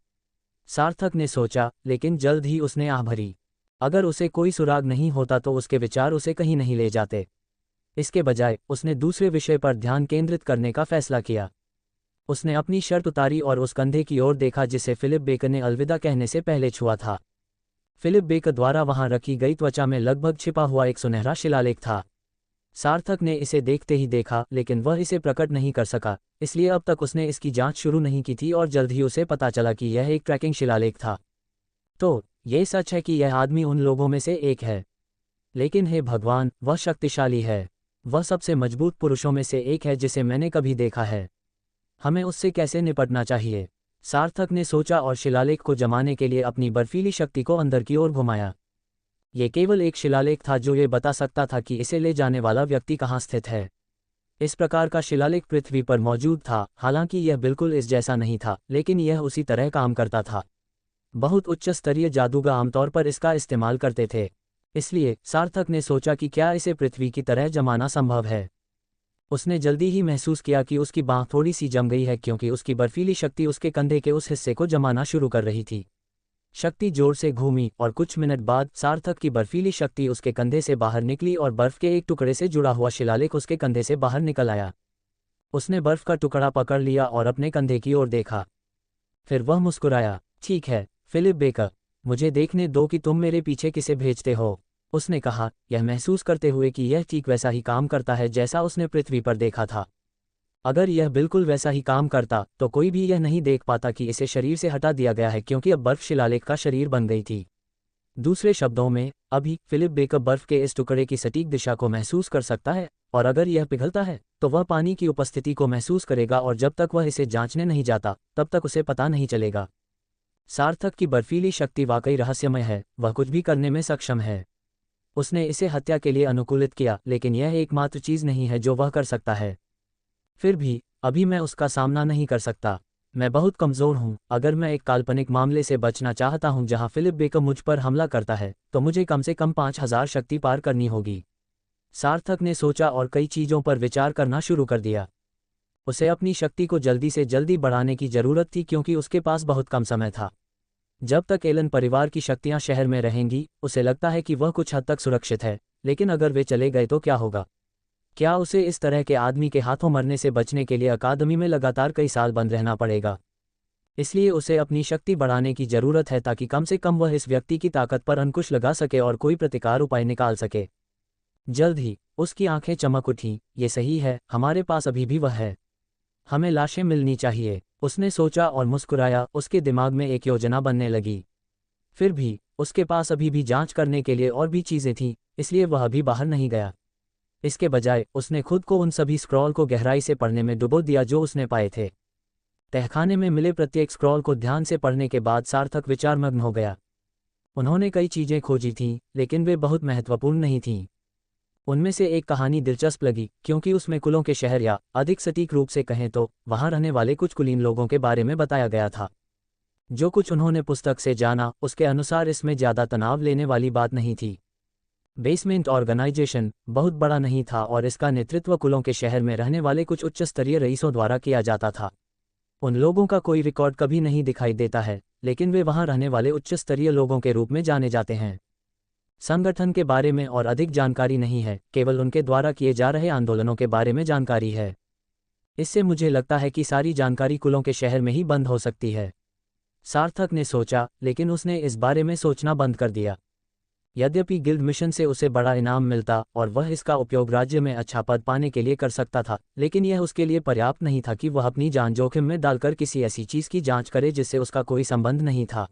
सार्थक ने सोचा, लेकिन जल्द ही उसने आह भरी। अगर उसे कोई सुराग नहीं होता तो उसके विचार उसे कहीं नहीं ले जाते। इसके बजाय उसने दूसरे विषय पर ध्यान केंद्रित करने का फैसला किया। उसने अपनी शर्ट उतारी और उस कंधे की ओर देखा जिसे फिलिप बेकर ने अलविदा कहने से पहले छुआ था। फिलिप बेकर द्वारा वहां रखी गई त्वचा में लगभग छिपा हुआ एक सुनहरा शिलालेख था। सार्थक ने इसे देखते ही देखा, लेकिन वह इसे प्रकट नहीं कर सका, इसलिए अब तक उसने इसकी जांच शुरू नहीं की थी और जल्द ही उसे पता चला कि यह एक ट्रैकिंग शिलालेख था। तो ये सच है कि यह आदमी उन लोगों में से एक है। लेकिन हे भगवान, वह शक्तिशाली है। वह सबसे मजबूत पुरुषों में से एक है जिसे मैंने कभी देखा है। हमें उससे कैसे निपटना चाहिए? सार्थक ने सोचा और शिलालेख को जमाने के लिए अपनी बर्फीली शक्ति को अंदर की ओर घुमाया। ये केवल एक शिलालेख था जो ये बता सकता था कि इसे ले जाने वाला व्यक्ति कहाँ स्थित है। इस प्रकार का शिलालेख पृथ्वी पर मौजूद था, हालांकि यह बिल्कुल इस जैसा नहीं था, लेकिन यह उसी तरह काम करता था। बहुत उच्च स्तरीय जादूगर आमतौर पर इसका इस्तेमाल करते थे। इसलिए सार्थक ने सोचा कि क्या इसे पृथ्वी की तरह जमाना संभव है। उसने जल्दी ही महसूस किया कि उसकी बाँह थोड़ी सी जम गई है, क्योंकि उसकी बर्फीली शक्ति उसके कंधे के उस हिस्से को जमाना शुरू कर रही थी। शक्ति जोर से घूमी और कुछ मिनट बाद सार्थक की बर्फीली शक्ति उसके कंधे से बाहर निकली और बर्फ के एक टुकड़े से जुड़ा हुआ शिलालेख उसके कंधे से बाहर निकल आया। उसने बर्फ का टुकड़ा पकड़ लिया और अपने कंधे की ओर देखा। फिर वह मुस्कुराया। ठीक है फिलिप बेकर, मुझे देखने दो कि तुम मेरे पीछे किसे भेजते हो, उसने कहा, यह महसूस करते हुए कि यह ठीक वैसा ही काम करता है जैसा उसने पृथ्वी पर देखा था। अगर यह बिल्कुल वैसा ही काम करता तो कोई भी यह नहीं देख पाता कि इसे शरीर से हटा दिया गया है, क्योंकि अब बर्फ शिलालेख का शरीर बन गई थी। दूसरे शब्दों में, अभी फिलिप बेकर बर्फ के इस टुकड़े की सटीक दिशा को महसूस कर सकता है, और अगर यह पिघलता है तो वह पानी की उपस्थिति को महसूस करेगा, और जब तक वह इसे जांचने नहीं जाता तब तक उसे पता नहीं चलेगा। सार्थक की बर्फीली शक्ति वाकई रहस्यमय है, वह कुछ भी करने में सक्षम है। उसने इसे हत्या के लिए अनुकूलित किया, लेकिन यह एकमात्र चीज़ नहीं है जो वह कर सकता है। फिर भी अभी मैं उसका सामना नहीं कर सकता। मैं बहुत कमज़ोर हूँ। अगर मैं एक काल्पनिक मामले से बचना चाहता हूँ जहाँ फिलिप बेकर मुझ पर हमला करता है, तो मुझे कम से कम 5000 शक्ति पार करनी होगी। सार्थक ने सोचा और कई चीज़ों पर विचार करना शुरू कर दिया। उसे अपनी शक्ति को जल्दी से जल्दी बढ़ाने की ज़रूरत थी, क्योंकि उसके पास बहुत कम समय था। जब तक एलन परिवार की शक्तियां शहर में रहेंगी, उसे लगता है कि वह कुछ हद तक सुरक्षित है, लेकिन अगर वे चले गए तो क्या होगा? क्या उसे इस तरह के आदमी के हाथों मरने से बचने के लिए अकादमी में लगातार कई साल बंद रहना पड़ेगा? इसलिए उसे अपनी शक्ति बढ़ाने की ज़रूरत है, ताकि कम से कम वह इस व्यक्ति की ताकत पर अंकुश लगा सके और कोई प्रतिकार उपाय निकाल सके। जल्द ही उसकी आंखें चमक उठीं। ये सही है, हमारे पास अभी भी वह है। हमें लाशें मिलनी चाहिए, उसने सोचा और मुस्कुराया। उसके दिमाग में एक योजना बनने लगी। फिर भी उसके पास अभी भी जांच करने के लिए और भी चीज़ें थीं, इसलिए वह अभी बाहर नहीं गया। इसके बजाय उसने खुद को उन सभी स्क्रॉल को गहराई से पढ़ने में डुबो दिया जो उसने पाए थे। तहखाने में मिले प्रत्येक स्क्रॉल को ध्यान से पढ़ने के बाद सार्थक विचारमग्न हो गया। उन्होंने कई चीज़ें खोजी थीं, लेकिन वे बहुत महत्वपूर्ण नहीं थीं। उनमें से एक कहानी दिलचस्प लगी, क्योंकि उसमें कुलों के शहर, या अधिक सटीक रूप से कहें तो वहां रहने वाले कुछ कुलीन लोगों के बारे में बताया गया था। जो कुछ उन्होंने पुस्तक से जाना, उसके अनुसार इसमें ज़्यादा तनाव लेने वाली बात नहीं थी। बेसमेंट ऑर्गेनाइजेशन बहुत बड़ा नहीं था और इसका नेतृत्व कुलों के शहर में रहने वाले कुछ उच्च स्तरीय रईसों द्वारा किया जाता था। उन लोगों का कोई रिकॉर्ड कभी नहीं दिखाई देता है, लेकिन वे वहां रहने वाले उच्च स्तरीय लोगों के रूप में जाने जाते हैं। संगठन के बारे में और अधिक जानकारी नहीं है, केवल उनके द्वारा किए जा रहे आंदोलनों के बारे में जानकारी है। इससे मुझे लगता है कि सारी जानकारी कुलों के शहर में ही बंद हो सकती है, सार्थक ने सोचा, लेकिन उसने इस बारे में सोचना बंद कर दिया। यद्यपि गिल्ड मिशन से उसे बड़ा इनाम मिलता और वह इसका उपयोग राज्य में अच्छा पद पाने के लिए कर सकता था, लेकिन यह उसके लिए पर्याप्त नहीं था कि वह अपनी जान जोखिम में डालकर किसी ऐसी चीज़ की जांच करे जिससे उसका कोई संबंध नहीं था।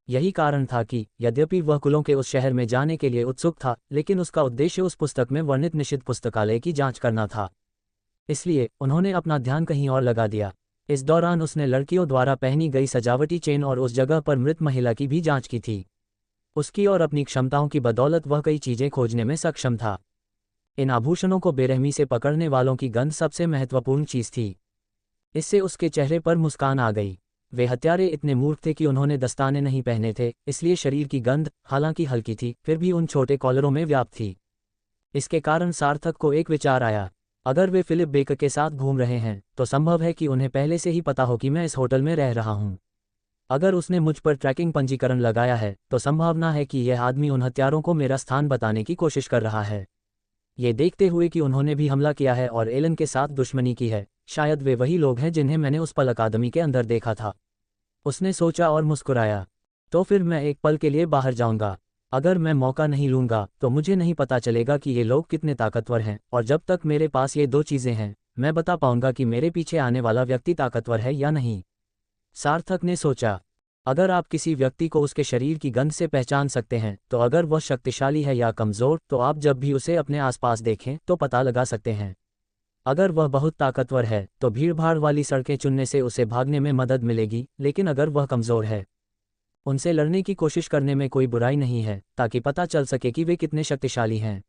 यही कारण था कि यद्यपि वह कुलों के उस शहर में जाने के लिए उत्सुक था, लेकिन उसका उद्देश्य उस पुस्तक में वर्णित निषिद्ध पुस्तकालय की जांच करना था। इसलिए उन्होंने अपना ध्यान कहीं और लगा दिया। इस दौरान उसने लड़कियों द्वारा पहनी गई सजावटी चेन और उस जगह पर मृत महिला की भी जांच की थी। उसकी और अपनी क्षमताओं की बदौलत वह कई चीज़ें खोजने में सक्षम था। इन आभूषणों को बेरहमी से पकड़ने वालों की गंध सबसे महत्वपूर्ण चीज़ थी। इससे उसके चेहरे पर मुस्कान आ गई। वे हत्यारे इतने मूर्ख थे कि उन्होंने दस्ताने नहीं पहने थे, इसलिए शरीर की गंध, हालांकि हल्की थी, फिर भी उन छोटे कॉलरों में व्याप्त थी। इसके कारण सार्थक को एक विचार आया। अगर वे फिलिप बेकर के साथ घूम रहे हैं तो संभव है कि उन्हें पहले से ही पता हो कि मैं इस होटल में रह रहा हूं। अगर उसने मुझ पर ट्रैकिंग पंजीकरण लगाया है तो संभावना है कि यह आदमी उन हत्यारों को मेरा स्थान बताने की कोशिश कर रहा है। ये देखते हुए कि उन्होंने भी हमला किया है और एलन के साथ दुश्मनी की है, शायद वे वही लोग हैं जिन्हें मैंने उस पल अकादमी के अंदर देखा था। उसने सोचा और मुस्कुराया। तो फिर मैं एक पल के लिए बाहर जाऊंगा। अगर मैं मौका नहीं लूंगा तो मुझे नहीं पता चलेगा कि ये लोग कितने ताकतवर हैं, और जब तक मेरे पास ये दो चीज़ें हैं मैं बता पाऊंगा कि मेरे पीछे आने वाला व्यक्ति ताकतवर है या नहीं। सार्थक ने सोचा, अगर आप किसी व्यक्ति को उसके शरीर की गंध से पहचान सकते हैं तो अगर वह शक्तिशाली है या कमज़ोर तो आप जब भी उसे अपने आसपास देखें तो पता लगा सकते हैं। अगर वह बहुत ताकतवर है तो भीड़भाड़ वाली सड़कें चुनने से उसे भागने में मदद मिलेगी, लेकिन अगर वह कमज़ोर है उनसे लड़ने की कोशिश करने में कोई बुराई नहीं है, ताकि पता चल सके कि वे कितने शक्तिशाली हैं।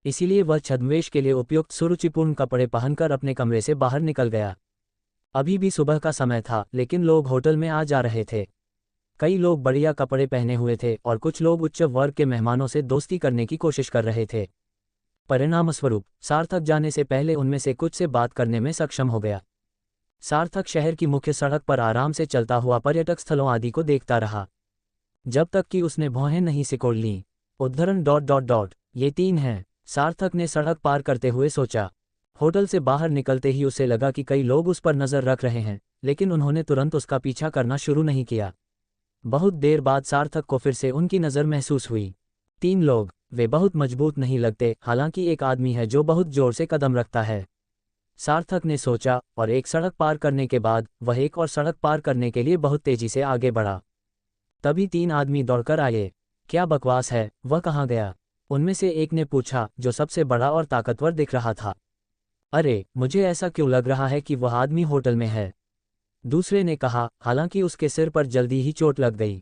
इसीलिए वह छद्मवेश के लिए उपयुक्त सुरुचिपूर्ण कपड़े पहनकर अपने कमरे से बाहर निकल गया। अभी भी सुबह का समय था, लेकिन लोग होटल में आ जा रहे थे। कई लोग बढ़िया कपड़े पहने हुए थे और कुछ लोग उच्च वर्ग के मेहमानों से दोस्ती करने की कोशिश कर रहे थे। परिणामस्वरूप सार्थक जाने से पहले उनमें से कुछ से बात करने में सक्षम हो गया। सार्थक शहर की मुख्य सड़क पर आराम से चलता हुआ पर्यटक स्थलों आदि को देखता रहा, जब तक कि उसने भौहें नहीं सिकोड़ लीं। उद्धरण ... ये 3 हैं, सार्थक ने सड़क पार करते हुए सोचा। होटल से बाहर निकलते ही उसे लगा कि कई लोग उस पर नज़र रख रहे हैं, लेकिन उन्होंने तुरंत उसका पीछा करना शुरू नहीं किया। बहुत देर बाद सार्थक को फिर से उनकी नज़र महसूस हुई। 3 लोग, वे बहुत मजबूत नहीं लगते, हालांकि एक आदमी है जो बहुत जोर से कदम रखता है, सार्थक ने सोचा, और एक सड़क पार करने के बाद वह एक और सड़क पार करने के लिए बहुत तेजी से आगे बढ़ा। तभी 3 आदमी दौड़कर आए। क्या बकवास है, वह कहाँ गया? उनमें से एक ने पूछा, जो सबसे बड़ा और ताकतवर दिख रहा था। अरे, मुझे ऐसा क्यों लग रहा है कि वह आदमी होटल में है, दूसरे ने कहा, हालांकि उसके सिर पर जल्दी ही चोट लग गई।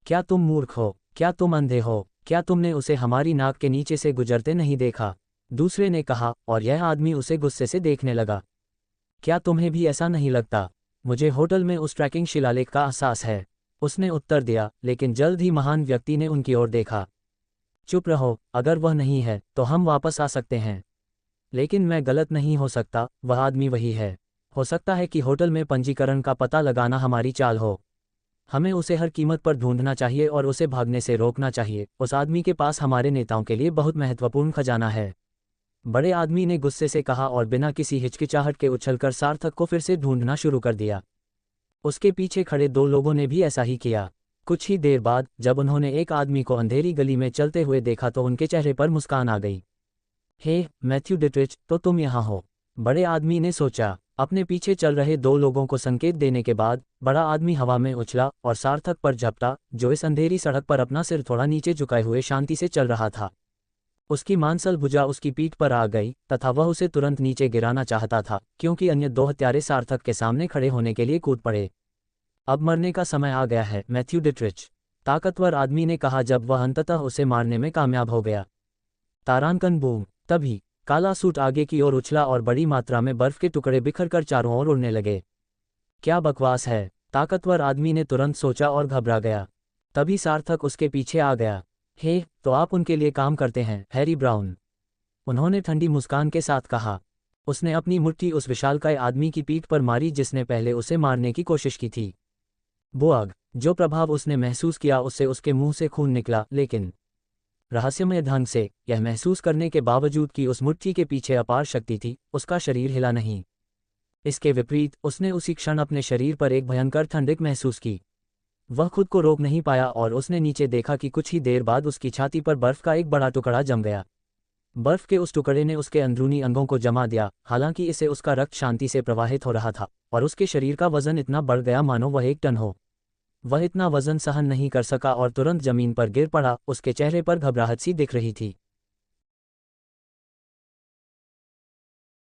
क्या तुम मूर्ख हो? क्या तुम अंधे हो? क्या तुमने उसे हमारी नाक के नीचे से गुजरते नहीं देखा? दूसरे ने कहा, और यह आदमी उसे गुस्से से देखने लगा। क्या तुम्हें भी ऐसा नहीं लगता? मुझे होटल में उस ट्रैकिंग शिलालेख का एहसास है, उसने उत्तर दिया, लेकिन जल्द ही महान व्यक्ति ने उनकी ओर देखा। चुप रहो, अगर वह नहीं है तो हम वापस आ सकते हैं। लेकिन मैं गलत नहीं हो सकता, वह आदमी वही है। हो सकता है कि होटल में पंजीकरण का पता लगाना हमारी चाल हो। हमें उसे हर कीमत पर ढूंढना चाहिए और उसे भागने से रोकना चाहिए। उस आदमी के पास हमारे नेताओं के लिए बहुत महत्वपूर्ण खजाना है, बड़े आदमी ने गुस्से से कहा, और बिना किसी हिचकिचाहट के उछलकर सार्थक को फिर से ढूंढना शुरू कर दिया। उसके पीछे खड़े 2 लोगों ने भी ऐसा ही किया। कुछ ही देर बाद जब उन्होंने एक आदमी को अंधेरी गली में चलते हुए देखा तो उनके चेहरे पर मुस्कान आ गई। हे मैथ्यू डिट्रिच, तो तुम यहाँ हो, बड़े आदमी ने सोचा। अपने पीछे चल रहे 2 लोगों को संकेत देने के बाद बड़ा आदमी हवा में उछला और सार्थक पर झपटा, जो इस अंधेरी सड़क पर अपना सिर थोड़ा नीचे झुकाए हुए शांति से चल रहा था। उसकी मांसल भुजा उसकी पीठ पर आ गई तथा वह उसे तुरंत नीचे गिराना चाहता था, क्योंकि अन्य 2 हत्यारे सार्थक के सामने खड़े होने के लिए कूद पड़े। अब मरने का समय आ गया है, मैथ्यू डिट्रिच, ताकतवर आदमी ने कहा जब वह अंततः उसे मारने में कामयाब हो गया। तारांकन बूम। तभी काला सूट आगे की ओर उछला और बड़ी मात्रा में बर्फ के टुकड़े बिखरकर चारों ओर उड़ने लगे। क्या बकवास है, ताकतवर आदमी ने तुरंत सोचा और घबरा गया। तभी सार्थक उसके पीछे आ गया। हे, तो आप उनके लिए काम करते हैं, हैरी ब्राउन, उन्होंने ठंडी मुस्कान के साथ कहा। उसने अपनी मुट्ठी उस विशालकाय आदमी की पीठ पर मारी जिसने पहले उसे मारने की कोशिश की थी। बुआग, जो प्रभाव उसने महसूस किया उससे उसके मुंह से खून निकला, लेकिन रहस्यमय ढंग से यह महसूस करने के बावजूद कि उस मुट्ठी के पीछे अपार शक्ति थी, उसका शरीर हिला नहीं। इसके विपरीत उसने उसी क्षण अपने शरीर पर एक भयंकर ठंडक महसूस की। वह खुद को रोक नहीं पाया और उसने नीचे देखा कि कुछ ही देर बाद उसकी छाती पर बर्फ का एक बड़ा टुकड़ा जम गया। बर्फ के उस टुकड़े ने उसके अंदरूनी अंगों को जमा दिया, हालांकि इससे उसका रक्त शांति से प्रवाहित हो रहा था, और उसके शरीर का वजन इतना बढ़ गया मानो वह 1 टन हो। वह इतना वजन सहन नहीं कर सका और तुरंत जमीन पर गिर पड़ा। उसके चेहरे पर घबराहट सी दिख रही थी।